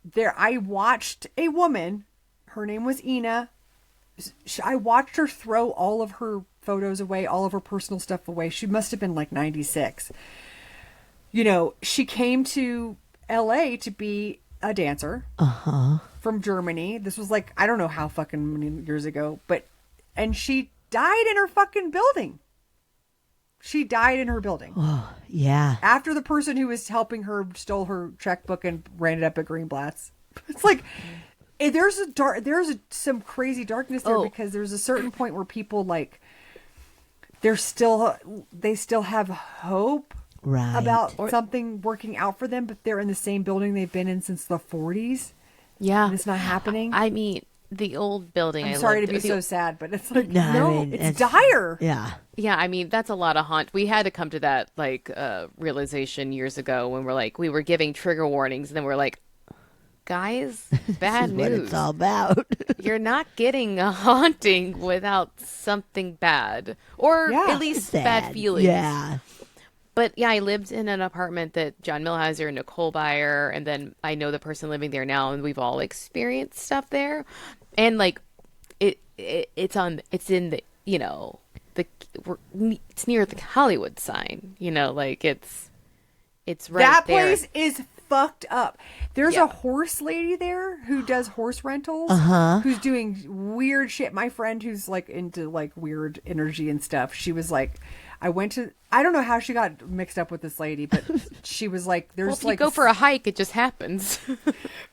There, I watched a woman. Her name was Ina. I watched her throw all of her photos away, all of her personal stuff away. She must have been like 96. You know, she came to LA to be a dancer from Germany. This was like, I don't know how fucking many years ago, and she died in her fucking building. She died in her building. Oh, yeah. After the person who was helping her stole her checkbook and ran it up at Greenblatt's. It's like, there's some crazy darkness there because there's a certain point where people like, they still have hope about something working out for them, but they're in the same building they've been in since the 40s. Yeah. And it's not happening. I mean, the old building. I'm sorry to be so sad, but it's like, it's it's dire. Yeah. Yeah, I mean, that's a lot of haunt. We had to come to that like realization years ago when we were giving trigger warnings, and then we're like, guys, bad This is news. what it's all about. You're not getting a haunting without something bad, or at least bad Sad. feelings. Yeah. But yeah, I lived in an apartment that John Milheiser and Nicole Byer, and then I know the person living there now, and we've all experienced stuff there. And like, it's in the, you know, it's near the Hollywood sign, you know, like it's right That there. place is fucked up. There's a horse lady there who does horse rentals, who's doing weird shit. My friend who's like into like weird energy and stuff, she was like, I don't know how she got mixed up with this lady, but she was like, If you go for a hike, it just happens.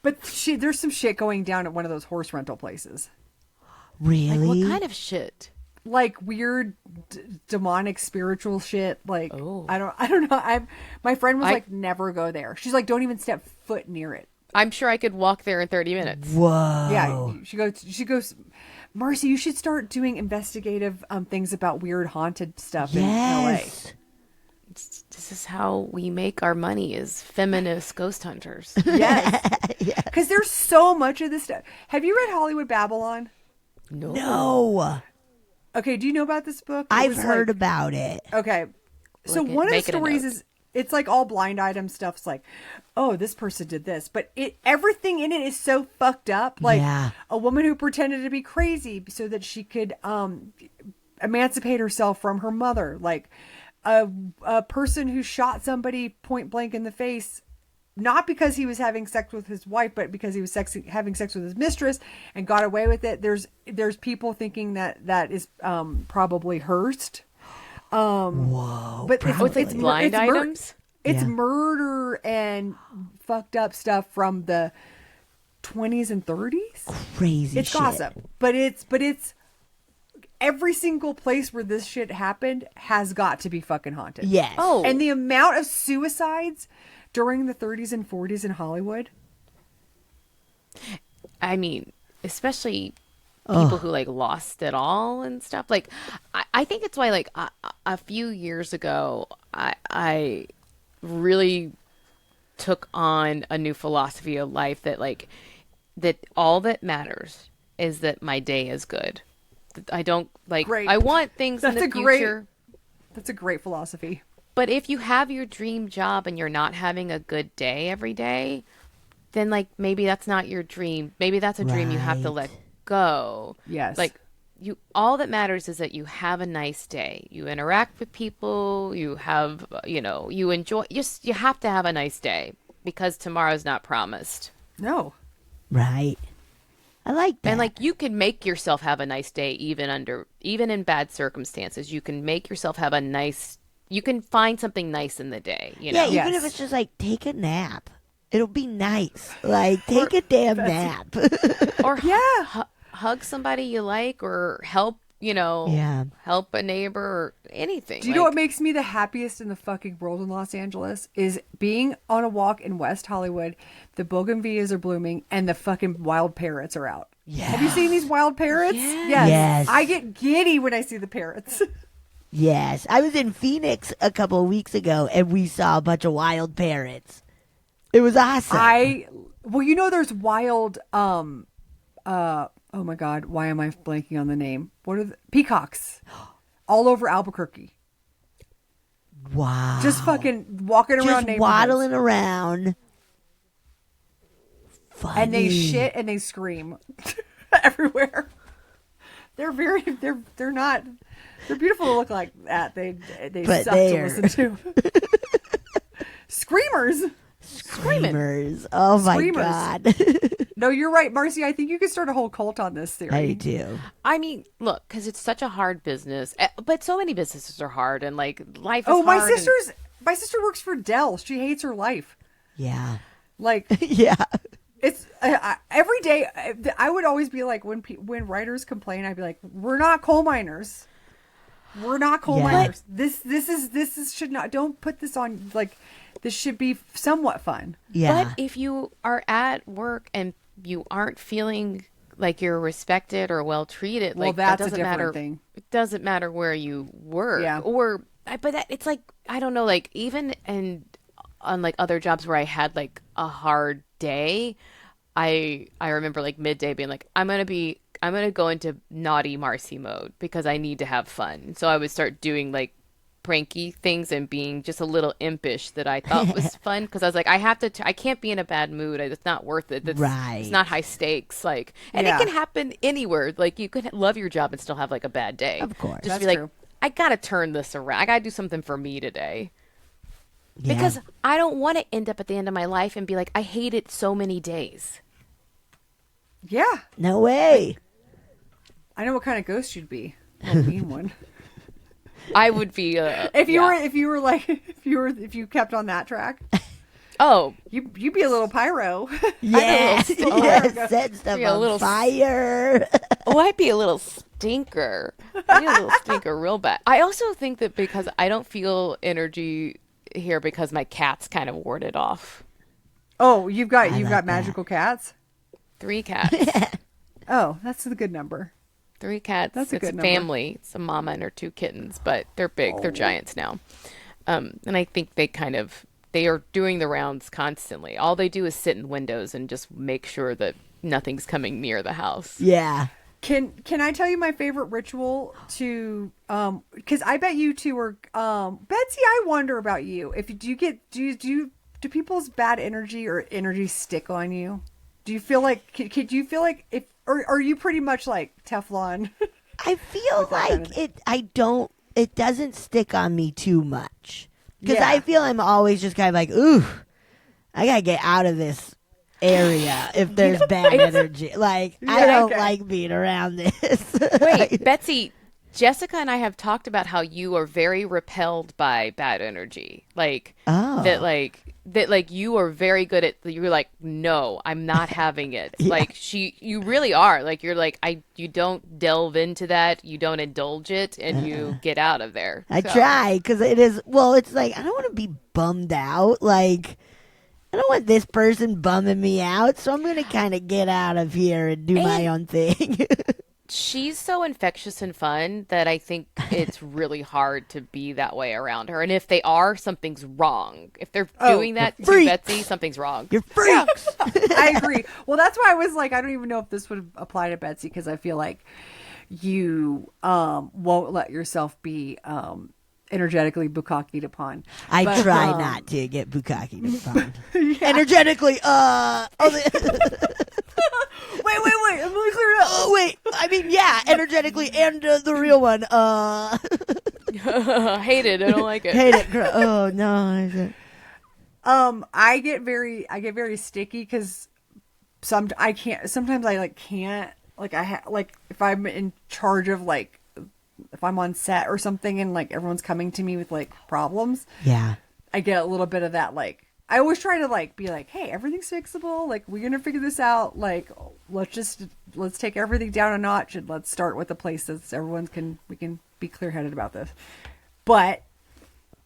But there's some shit going down at one of those horse rental places. Really? Like, what kind of shit? Like weird demonic spiritual shit. Like, I don't know. My friend was like, never go there. She's like, don't even step foot near it. I'm sure I could walk there in 30 minutes. Whoa. Yeah. She goes, Marcy, you should start doing investigative things about weird haunted stuff in LA. This is how we make our money as feminist ghost hunters. Yes. Because there's so much of this stuff. Have you read Hollywood Babylon? No. Okay, do you know about this book? I've heard about it. Okay. So one of the stories is, it's like all blind item stuff. It's like, oh, this person did this. But everything in it is so fucked up. Like a woman who pretended to be crazy so that she could emancipate herself from her mother. Like a person who shot somebody point blank in the face, not because he was having sex with his wife, but because he was having sex with his mistress and got away with it. There's people thinking that is probably Hearst. Whoa. But it's blind items? It's murder and fucked up stuff from the 20s and 30s. Crazy It's shit. gossip. But it's every single place where this shit happened has got to be fucking haunted. Yes. Oh. And the amount of suicides during the 30s and 40s in Hollywood. I mean, especially people who like lost it all and stuff. Like, I think it's why like a few years ago, I really took on a new philosophy of life that like that all that matters is that my day is good. I don't like Great. I want things in the future. That's a great philosophy. But if you have your dream job and you're not having a good day every day, then like maybe that's not your dream. Maybe that's a dream you have to let go. Yes. Like all that matters is that you have a nice day. You interact with people, you have, you enjoy, you have to have a nice day because tomorrow's not promised. No. Right. I like that. And like you can make yourself have a nice day even in bad circumstances. You can make yourself have you can find something nice in the day, Yeah, even if it's just like take a nap. It'll be nice. Like take a damn nap. Or hug somebody you like or help, help a neighbor or anything. Do you know what makes me the happiest in the fucking world in Los Angeles is being on a walk in West Hollywood. The bougainvilleas are blooming and the fucking wild parrots are out. Yeah. Have you seen these wild parrots? Yes. I get giddy when I see the parrots. Yes. I was in Phoenix a couple of weeks ago and we saw a bunch of wild parrots. It was awesome. There's wild, oh my God, why am I blanking on the name? What are the peacocks all over Albuquerque? Wow. Just fucking walking around Just neighborhoods. waddling around. Funny. And they shit and they scream everywhere. They're beautiful to look like that. They But suck to listen to. Screamers. Screamers. Oh my Screamers. God. No, you're right, Marcy. I think you could start a whole cult on this theory. I do. I mean, look, because it's such a hard business, but so many businesses are hard, and like life is hard. My sister works for Dell. She hates her life. Yeah. Like, Yeah. it's every day. I would always be like, when writers complain, I'd be like, "We're not coal miners. We're not coal miners. This is should not. Don't put this on. Like, this should be somewhat fun." Yeah. But if you are at work and you aren't feeling like you're respected or well treated, Well, like that's that doesn't a different matter. thing. It doesn't matter where you work. Yeah. It's like I don't know, like even on like other jobs where I had like a hard day, I remember like midday being like, I'm gonna go into naughty Marcy mode because I need to have fun. So I would start doing like pranky things and being just a little impish that I thought was fun because I was like, I can't be in a bad mood. It's not worth it. It's not high stakes. Like, and it can happen anywhere. Like you could love your job and still have like a bad day. Of course. Just That's be like, true. I gotta turn this around. I gotta do something for me today. Yeah. Because I don't want to end up at the end of my life and be like, I hated so many days. Yeah, No way. I know what kind of ghost you'd be. A mean one. I would be If you kept on that track, you'd be a little pyro. Yeah. Yeah. Set stuff Be a on little fire. I'd be a little stinker. I'd be a little stinker real bad. I also think that because I don't feel energy here because my cat's kind of warded off. Oh, you've got that. magical cats. 3 cats. Oh, that's a good number. 3 cats. That's a it's good a number. family. It's a mama and her 2 kittens, but they're big. They're giants now. And I think they are doing the rounds constantly. All they do is sit in windows and just make sure that nothing's coming near the house. Yeah. Can I tell you my favorite ritual to because I bet you two are Betsy, I wonder about you. If do people's bad energy or energy stick on you? Do you feel like could you feel like if or are you pretty much like Teflon? I feel like it doesn't stick on me too much. Because Yeah. I feel I'm always just kind of like, ooh, I got to get out of this area if there's bad energy. Like, I don't like being around this. Wait, Betsy, Jessica and I have talked about how you are very repelled by bad energy. Like, that you are very good at, you're like, no, I'm not having it. Yeah. Like you really are. Like, you're like, you don't delve into that. You don't indulge it and you get out of there. I try because it's like, I don't want to be bummed out. Like, I don't want this person bumming me out. So I'm going to kind of get out of here and do my own thing. she's so infectious and fun that I think it's really hard to be that way around her. And if they are, something's wrong. If they're doing that to freaks. Betsy, something's wrong. You're freaks. I agree. Well, that's why I was like, I don't even know if this would apply to Betsy, because I feel like you won't let yourself be energetically bukkakied upon. I try not to get bukkakied upon. Energetically, Wait. Let me clear it up. oh, wait. I mean, yeah, energetically and the real one. Hate it. I don't like it. Hate it. Oh, no. I get very sticky because sometimes I can't if I'm in charge of like if I'm on set or something and like everyone's coming to me with like problems, Yeah. I get a little bit of that. Like I always try to like be like, hey, everything's fixable, like we're gonna figure this out, like let's take everything down a notch and let's start with a place that we can be clear-headed about this. But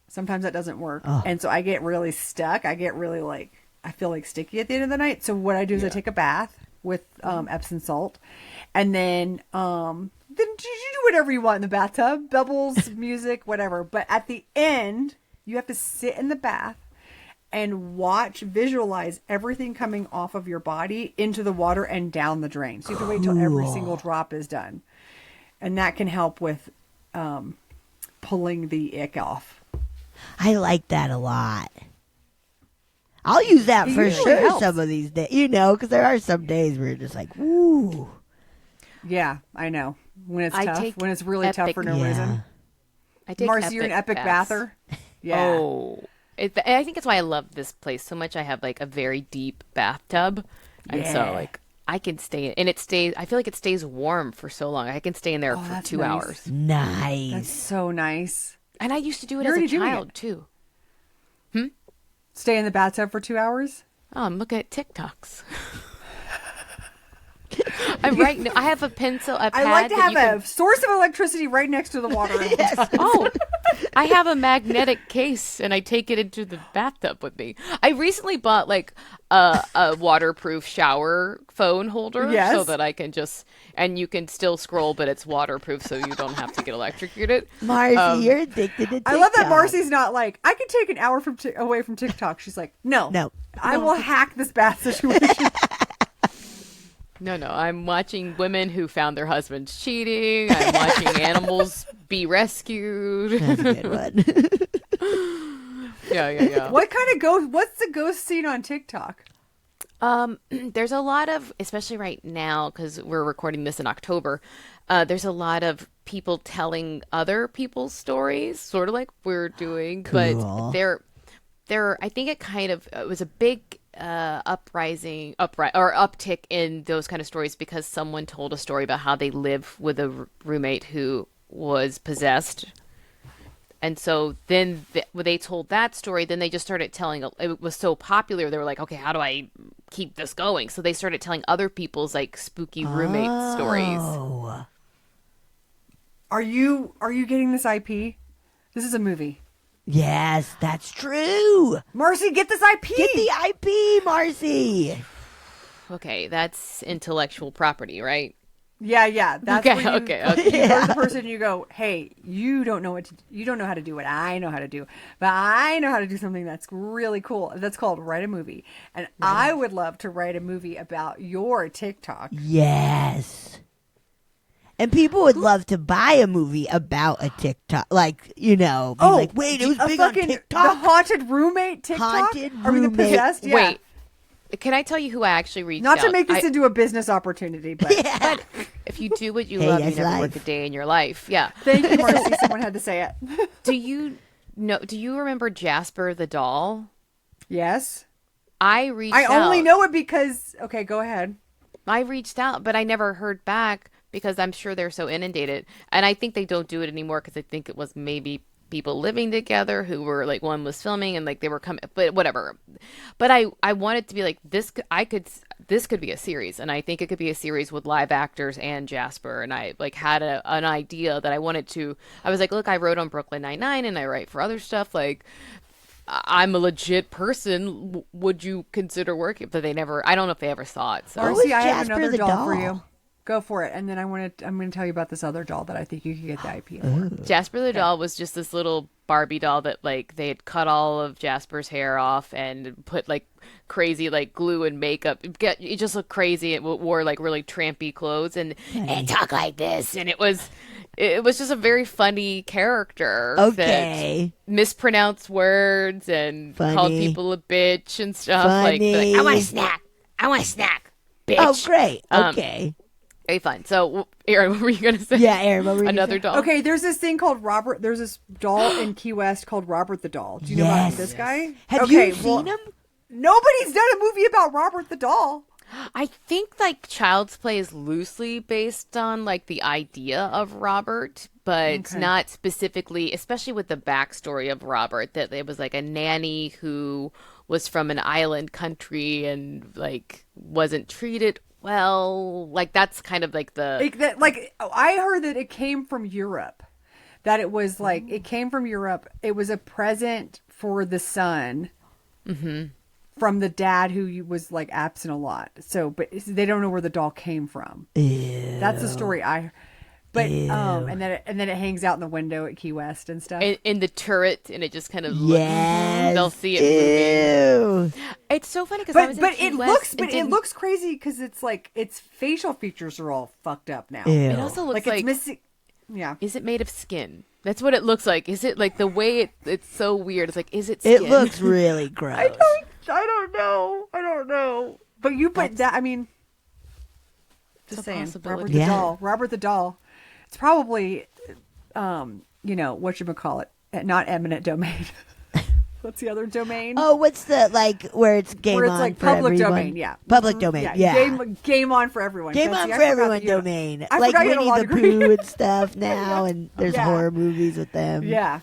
sometimes that doesn't work. And so I get really stuck. I get really like, I feel like sticky at the end of the night. So what I do is I take a bath with Epsom salt, and then you do whatever you want in the bathtub, bubbles, music, whatever. But at the end, you have to sit in the bath and visualize everything coming off of your body into the water and down the drain. So you have to wait till every single drop is done. And that can help with pulling the ick off. I like that a lot. I'll use that It for usually sure helps. some of these days, because there are some days where you're just like, ooh. Yeah, I know. When it's I tough, take when it's really tough epic- for no Yeah. reason. I take Marcy, you're an epic baths. bather. Yeah. Oh, I think it's why I love this place so much. I have like a very deep bathtub, and so Yeah. like I can stay and it stays. I feel like it stays warm for so long. I can stay in there for that's 2 nice. hours, Nice. That's so nice. and I used to do it You're as a already doing child it. too. Stay in the bathtub for 2 hours? Oh, I'm looking at TikToks. I'm right. I have a pencil, a pad. I like to that have you a source of electricity right next to the water. Oh, I have a magnetic case and I take it into the bathtub with me. I recently bought like a waterproof shower phone holder so Yes. that I can and you can still scroll, but it's waterproof so you don't have to get electrocuted. Marcy, you're addicted to TikTok. I love that Marcy's not like, I can take an hour away from TikTok. She's like, no. I will hack this bath situation. No, I'm watching women who found their husbands cheating. I'm watching animals be rescued. That's a good one. Yeah. What's the ghost scene on TikTok? There's a lot of, especially right now, because we're recording this in October, there's a lot of people telling other people's stories, sort of like we're doing, Cool. but I think it was a big uptick in those kind of stories because someone told a story about how they live with a roommate who was possessed. And so then when they told that story, then they just started telling, it was so popular. They were like, okay, how do I keep this going? So they started telling other people's like spooky roommate stories. Oh. Are you getting this IP? This is a movie. Yes, that's true. Marcy, get this IP. Get the IP, Marcy. Okay, that's intellectual property, right? Yeah. That's Okay, when you, okay. You go to the person and you go, hey, you don't know how to do what I know how to do, but I know how to do something that's really cool. That's called write a movie. And I would love to write a movie about your TikTok. Yes. And people would love to buy a movie about a TikTok. Like, be like, wait, it was big on The TikTok? haunted roommate TikTok? Haunted I mean, the roommate. possessed? Yeah. Wait, can I tell you who I actually reached Not out? to make this into a business opportunity, but But if you do what you Hey, love, you that's never life. work a day in your life. Yeah. thank you, Marcy. Someone had to say it. Do you remember Jasper the doll? Yes. I reached I out. only know it because, okay, go ahead. I reached out, but I never heard back because I'm sure they're so inundated. And I think they don't do it anymore because I think it was maybe people living together who were like, one was filming and like they were coming, but whatever. But I wanted to be like, this could be a series. And I think it could be a series with live actors and Jasper. And I like had an idea that I was like, look, I wrote on Brooklyn Nine-Nine and I write for other stuff. Like, I'm a legit person. Would you consider working? But they never, I don't know if they ever saw it. So What was Marcy, I have Jasper another the doll for doll? you. Go for it. And then I'm gonna tell you about this other doll that I think you could get the IP for. Jasper the doll was just this little Barbie doll that like they had cut all of Jasper's hair off and put like crazy like glue and makeup. It just looked crazy. It wore like really trampy clothes and talk like this, and it was just a very funny character Okay. that mispronounced words and Funny. called people a bitch and stuff. Funny. Like I want a snack. I want a snack, bitch. Oh, great. Um, Okay. Very fun. So, Erin, what were you gonna say? Yeah, Erin, what were you gonna Another say? doll. Okay, there's this thing called Robert. There's this doll in Key West called Robert the Doll. Do you know about this guy? Have Okay, you seen him? Nobody's done a movie about Robert the Doll. I think like Child's Play is loosely based on like the idea of Robert, but Okay. not specifically, especially with the backstory of Robert, that it was like a nanny who was from an island country and like wasn't treated well. Like that's kind of like the I heard that it came from Europe. That it was like it came from Europe. It was a present for the son from the dad who was like absent a lot. So, but they don't know where the doll came from. That's the story I. But and then it hangs out in the window at Key West and stuff. in the turret, and it just kind of Yes. they'll see it moving. Ew. It's so funny because I was in but Key it West looks and but it didn't- looks crazy because it's like its facial features are all fucked up now. Ew. It also looks Like like it's missing. Yeah. is it made of skin? That's what it looks like. Is it like the way it's so weird? It's like, is it skin? It looks really gross. I don't know. But you put that. I mean, just a saying. possibility. Robert the Yeah. doll. Robert the doll. It's probably, whatchamacallit, not eminent domain. What's the other domain? Oh, what's the like where it's game Where it's on like for public everyone? domain, yeah. Public domain, yeah. Game on for everyone. Game Betsy, on I for forgot everyone that you- domain. I Like forgot you had a Winnie law the degree. Pooh and stuff now, and there's Yeah. horror movies with them. Yeah.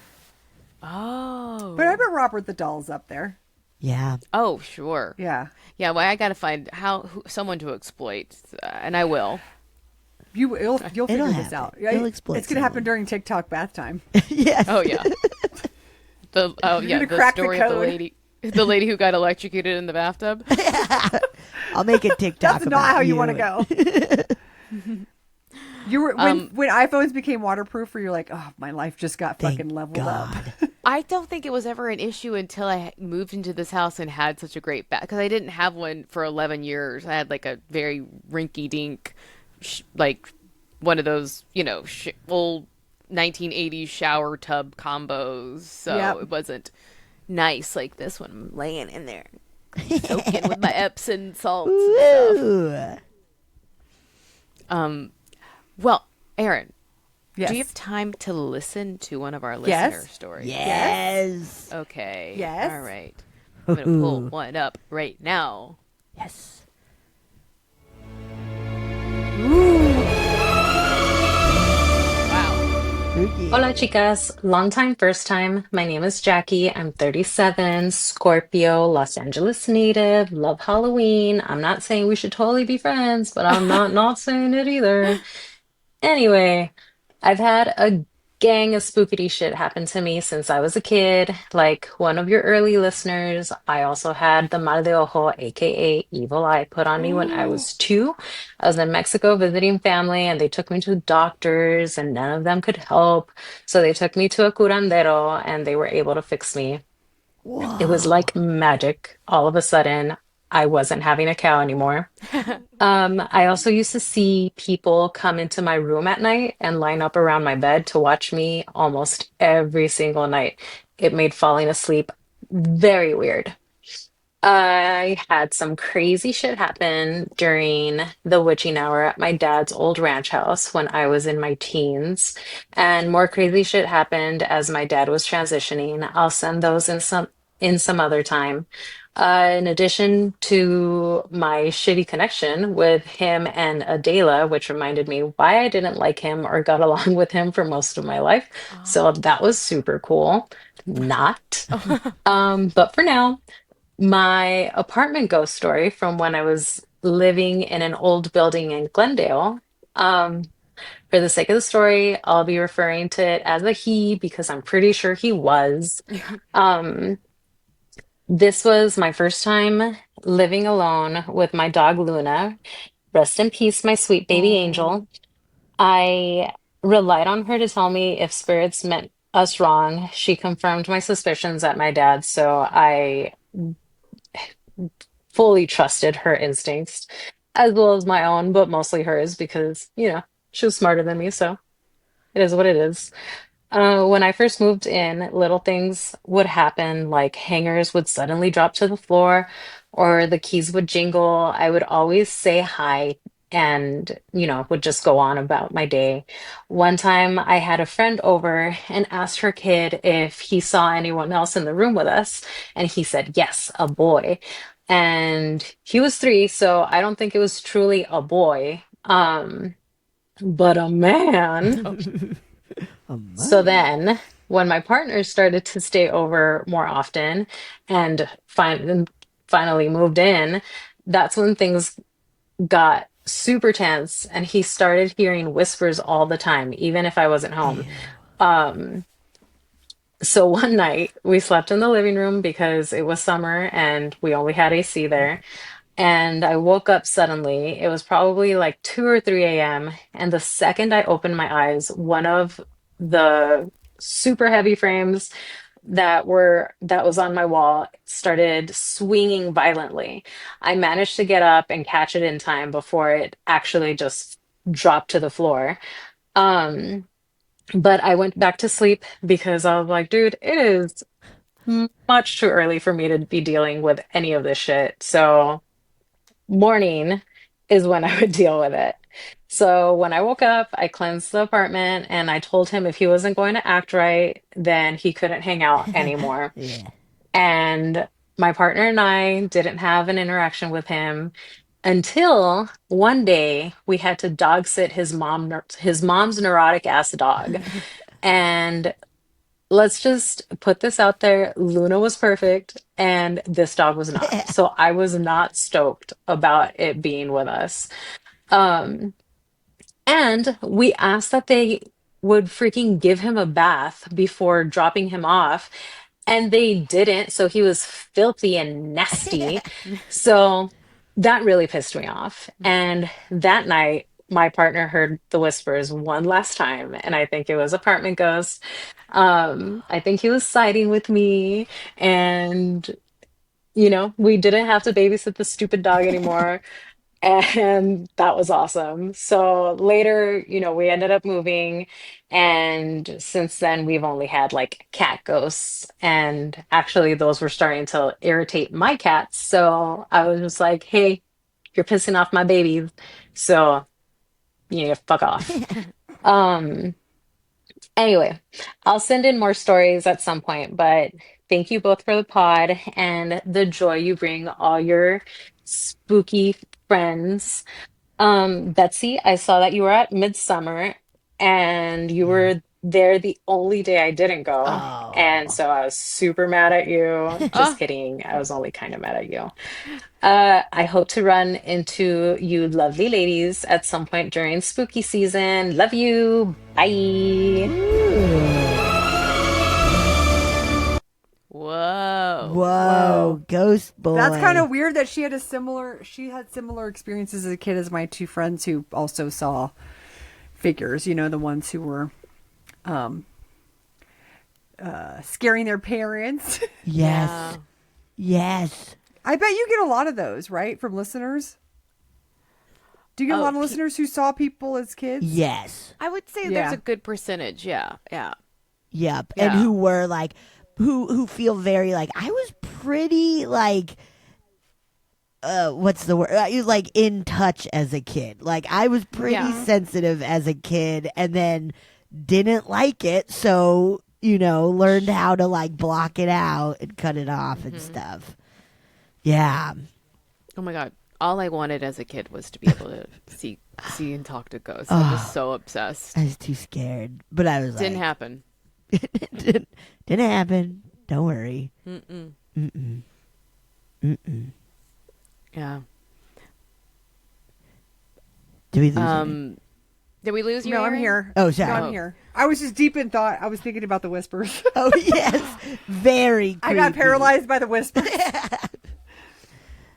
Oh. But I bet Robert the doll's up there. Yeah. Oh, sure. Yeah. Yeah, well, I got to find someone to exploit, and I will. You'll figure this happen. out. You'll exploit It's going to happen someone. during TikTok bath time. Yes. Oh yeah. gonna The crack the story of code. the lady who got electrocuted in the bathtub. I'll make a TikTok. That's not about how you want to and- go. You were when iPhones became waterproof, where you're like, oh, my life just got Thank fucking leveled up. God. I don't think it was ever an issue until I moved into this house and had such a great bath, because I didn't have one for 11 years. I had like a very rinky-dink, like one of those, old 1980s shower tub combos. So Yep. it wasn't nice like this one. I'm laying in there, soaking with my Epsom salts and stuff. Ooh. Well, Erin, Yes. do you have time to listen to one of our Yes. listener stories? Yes. Okay. Yes. All right. I'm going to pull one up right now. Yes. Wow. Spooky. Hola, chicas. Long time, first time. My name is Jackie. I'm 37, Scorpio, Los Angeles native, love Halloween. I'm not saying we should totally be friends, but I'm not saying it either. Anyway, I've had a gang of spookity shit happen to me since I was a kid. Like one of your early listeners, I also had the mal de ojo, aka evil eye, put on me when I was 2. I was in Mexico visiting family, and they took me to doctors, and none of them could help. So they took me to a curandero, and they were able to fix me. It was like magic. All of a sudden, I wasn't having a cow anymore. I also used to see people come into my room at night and line up around my bed to watch me almost every single night. It made falling asleep very weird. I had some crazy shit happen during the witching hour at my dad's old ranch house when I was in my teens, and more crazy shit happened as my dad was transitioning. I'll send those in some other time. In addition to my shitty connection with him and Adela, which reminded me why I didn't like him or got along with him for most of my life. So that was super cool. Not. But for now, my apartment ghost story from when I was living in an old building in Glendale. For the sake of the story, I'll be referring to it as a he because I'm pretty sure he was. Um, this was my first time living alone with my dog Luna. Rest in peace, my sweet baby angel. I relied on her to tell me if spirits meant us wrong. She confirmed my suspicions at my dad's, so I fully trusted her instincts as well as my own, but mostly hers because, she was smarter than me, so it is what it is. When I first moved in, little things would happen, like hangers would suddenly drop to the floor or the keys would jingle. I would always say hi and, would just go on about my day. One time I had a friend over and asked her kid if he saw anyone else in the room with us, and he said, yes, a boy. And he was 3, so I don't think it was truly a boy, but a man. So then, when my partner started to stay over more often and finally moved in, that's when things got super tense, and he started hearing whispers all the time, even if I wasn't home. Um, so one night we slept in the living room because it was summer and we only had AC there. And I woke up suddenly. It was probably like 2 or 3 a.m. And the second I opened my eyes, one of the super heavy frames that was on my wall started swinging violently. I managed to get up and catch it in time before it actually just dropped to the floor. Um, but I went back to sleep because I was like, dude, it is much too early for me to be dealing with any of this shit. So morning is when I would deal with it. So when I woke up, I cleansed the apartment and I told him if he wasn't going to act right, then he couldn't hang out anymore. Yeah. And my partner and I didn't have an interaction with him until one day we had to dog sit his mom's neurotic ass dog. And let's just put this out there. Luna was perfect and this dog was not. So I was not stoked about it being with us. Um, and we asked that they would freaking give him a bath before dropping him off. And they didn't. So he was filthy and nasty. So that really pissed me off. And that night, my partner heard the whispers one last time. And I think it was apartment ghost. I think he was siding with me. And, we didn't have to babysit the stupid dog anymore. And that was awesome. So later, we ended up moving. And since then, we've only had like cat ghosts. And actually, those were starting to irritate my cats. So I was just like, hey, you're pissing off my babies. So you need to fuck off. Um, Anyway, I'll send in more stories at some point, but thank you both for the pod and the joy you bring all your spooky friends. Betsy, I saw that you were at Midsummer and you were there the only day I didn't go. And Oh. so I was super mad at you. Just Oh, kidding. I was only kind of mad at you. I hope to run into you lovely ladies at some point during spooky season. Love you. Bye. whoa. Whoa, ghost boy. That's kind of weird that she had similar experiences as a kid as my 2 friends who also saw figures, the ones who were scaring their parents. Yes. Yeah. Yes. I bet you get a lot of those, right? From listeners? Do you get a Oh, lot of listeners who saw people as kids? Yes. I would say Yeah. there's a good percentage. Yeah. Yeah. Yep. And Yeah. who were like who feel very like I was pretty like what's the word? Like in touch as a kid. Like I was pretty Yeah. sensitive as a kid and then didn't like it, so learned how to like block it out and cut it off and stuff. Yeah. Oh my God. All I wanted as a kid was to be able to see and talk to ghosts. I was so obsessed. I was too scared. But I was Didn't like happen. didn't happen. Don't worry. Mm-mm. Mm-mm. Mm-mm. Yeah. Did we lose him? Did we lose you? No, I'm Erin? here. Oh, No, sorry. I'm here. I was just deep in thought. I was thinking about the whispers. Oh, yes. Very creepy. I got paralyzed by the whispers.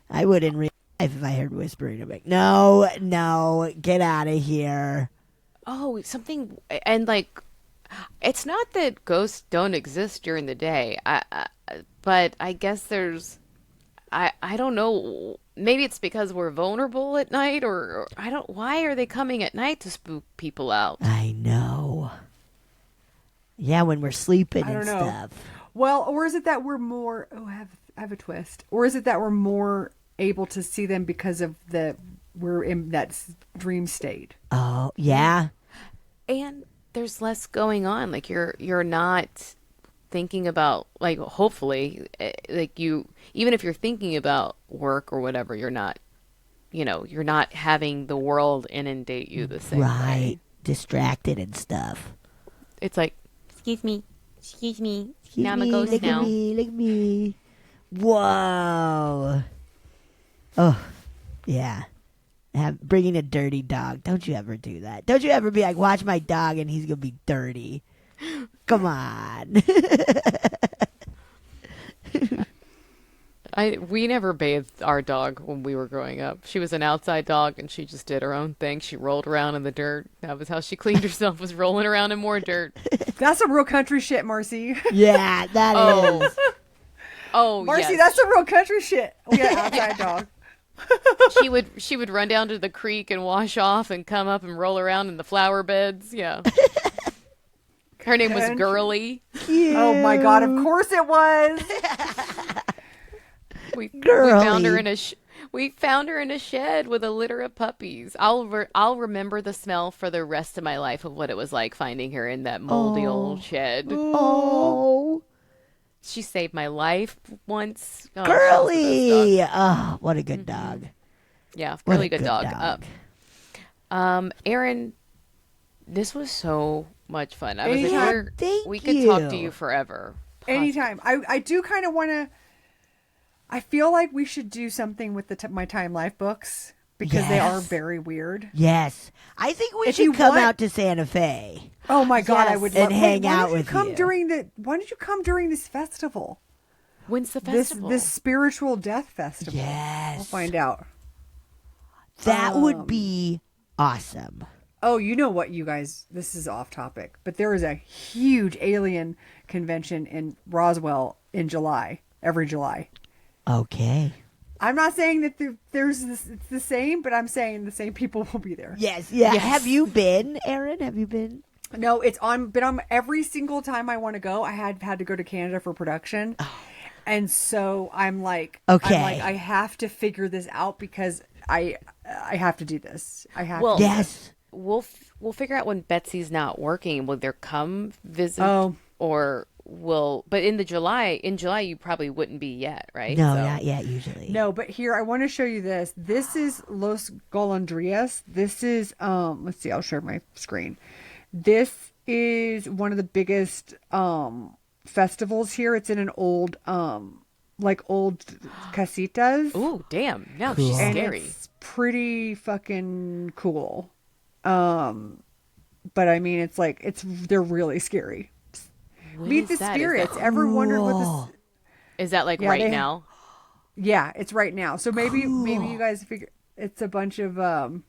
I wouldn't if I heard whispering, I'm like, no, get out of here. Oh, something, and like, it's not that ghosts don't exist during the day. But I guess I don't know. Maybe it's because we're vulnerable at night, or I don't. Why are they coming at night to spook people out? I know. Yeah, when we're sleeping I and don't know. stuff. Well, or is it that we're more? Oh, I have a twist. Or is it that we're more able to see them because of we're in that dream state? Oh, yeah. And there's less going on. Like you're not thinking about, like, hopefully, like, you, even if you're thinking about work or whatever, you're not having the world inundate you the same Right. way. Distracted and stuff. It's like, excuse me, now I'm a ghost look now. Look at me. Whoa. Oh, yeah. Bringing a dirty dog. Don't you ever do that. Don't you ever be like, watch my dog and he's going to be dirty. Come on. We never bathed our dog when we were growing up. She was an outside dog and she just did her own thing. She rolled around in the dirt. That was how she cleaned herself, was rolling around in more dirt. That's some real country shit, Marcy. Yeah, that is. Oh, Marcy, yes. that's some real country shit. We got an outside dog. She would run down to the creek and wash off and come up and roll around in the flower beds. Yeah. Her name was Girly. Cute. Oh my God! Of course it was. We Girly. found her in we found her in a shed with a litter of puppies. I'll remember the smell for the rest of my life of what it was like finding her in that moldy old shed. Oh, She saved my life once. Oh, Girly. Oh, what a good dog. Yeah, What really a good dog. Erin, this was so much fun. I was Anytime. sure Thank we could talk to you. you forever. Anytime. I do kind of want to. I feel like we should do something with my Time Life books because they are Yes. very weird. Yes. I think we If you should come want- out to Santa Fe. Oh my God, I Yes. would And love hang why out don't you with come you. Why don't you come during this festival? When's the This festival? this spiritual death festival. Yes. We'll find out. That would be awesome. Oh, you know what, you guys? This is off topic, but there is a huge alien convention in Roswell in July. Every July. Okay. I'm not saying that it's the same, but I'm saying the same people will be there. Yes. Yeah. Yes. Have you been, Erin? Have you been? No, it's on. But every single time I want to go, I had to go to Canada for production, and so I'm like, Okay. I have to figure this out because I have to do this. I have. Well, to. Yes. We'll figure out when Betsy's not working. Will there come visit Oh. or but in July you probably wouldn't be yet, right? No, So- not yet. Usually. No, but here I want to show you this. This is Los Golondrias. This is let's see, I'll share my screen. This is one of the biggest festivals here. It's in an old old casitas. Ooh, damn. No, Cool. she's And scary. it's pretty fucking cool. But I mean they're really scary. When Meet is the that? Is spirits. that- Ever wondered what Cool. this? Is that like Yeah, right they- now? Yeah, it's right now. So maybe you guys figure it's a bunch of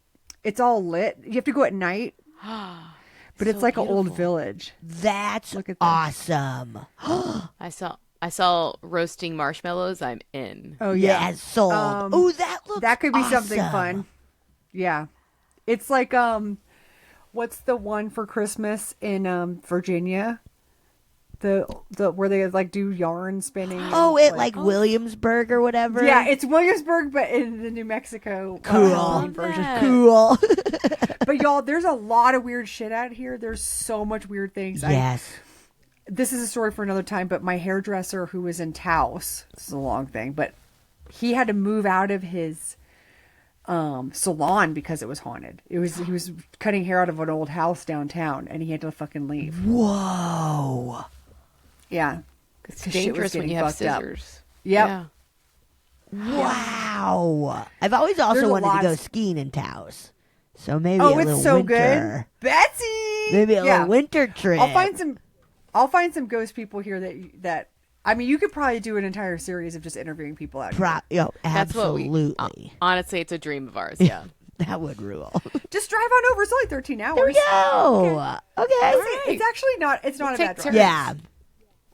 it's all lit. You have to go at night, but it's So like an old beautiful. village. That's Look at this. awesome. I saw roasting marshmallows. I'm in. Oh yeah, Yes, sold. Oh, that looks that could be something awesome. fun. Yeah, it's like what's the one for Christmas in Virginia? The where they like do yarn spinning. and, Oh, it like Williamsburg or whatever. yeah, it's Williamsburg, but in the New Mexico Cool. Halloween version. that. cool. But y'all, there's a lot of weird shit out here. There's so much weird things. Yes. This is a story for another time, but my hairdresser who was in Taos, this is a long thing, but he had to move out of his salon because it was haunted. He was cutting hair out of an old house downtown and he had to fucking leave. Whoa. Yeah. It's 'Cause shit was dangerous when getting you have fucked up. scissors. Yep. Yeah. Wow. I've always also There's a wanted to lot go of- skiing in Taos. So maybe Oh, a little it's so winter. good. Betsy! Maybe a Yeah. little winter trip. I'll find some ghost people here that I mean, you could probably do an entire series of just interviewing people out here. That's what absolutely. Honestly, it's a dream of ours. Yeah. That would rule. Just drive on over. It's only 13 hours. There we go. Okay. It's actually not. It's not a Take bad drive. turns. Yeah.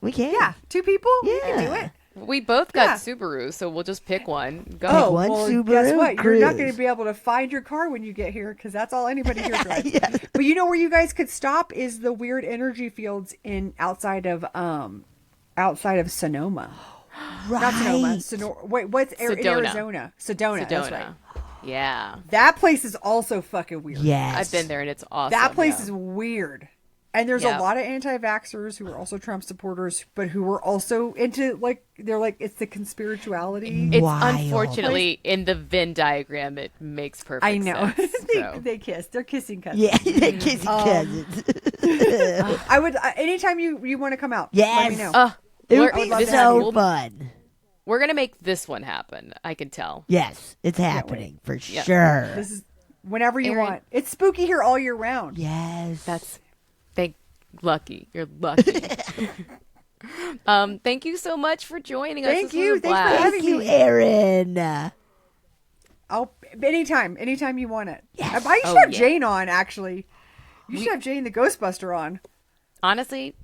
We can. Yeah, 2 people. You can do Yeah. it. We both got Yeah. Subaru, so we'll just pick one. Go. Oh, one well, Subaru guess what? You're not Cruise. going to be able to find your car when you get here because that's all anybody here drives. But you know where you guys could stop is the weird energy fields outside of Sonoma. Right. Not Sonoma. Wait, what's in Sedona. Arizona? Sedona. That's right. Yeah. That place is also fucking weird. Yes. I've been there and it's awesome. That place yeah. is weird. And there's Yeah. a lot of anti-vaxxers who are also Trump supporters, but who are also into they're like it's the conspirituality. It's Wild. unfortunately in the Venn diagram. It makes perfect I know. sense. so. they kiss. They're kissing cousins. Yeah, they're kissing cousins. I would anytime you want to come out. Yes. Let me know. It We're- would be love to have so you. fun. We're gonna make this one happen. I can tell. Yes, it's happening for Yeah. sure. This is whenever you Erin- want. It's spooky here all year round. Yes. That's lucky. You're lucky. Thank you so much for joining us. Thank This was you. a Thanks for blast. having Thank you, me. Erin. I'll anytime you want it. Yes. I should Oh, have yeah. Jane on actually. You should have Jane the Ghostbuster on. Honestly,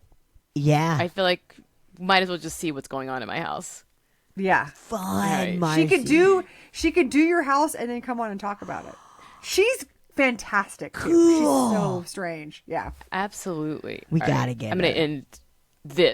Yeah. I feel like might as well just see what's going on in my house. Yeah. Fun, Right. Marcy. She could do your house and then come on and talk about it. She's fantastic too. Cool. She's so strange. Yeah. Absolutely. We All gotta get I'm gonna her. end this.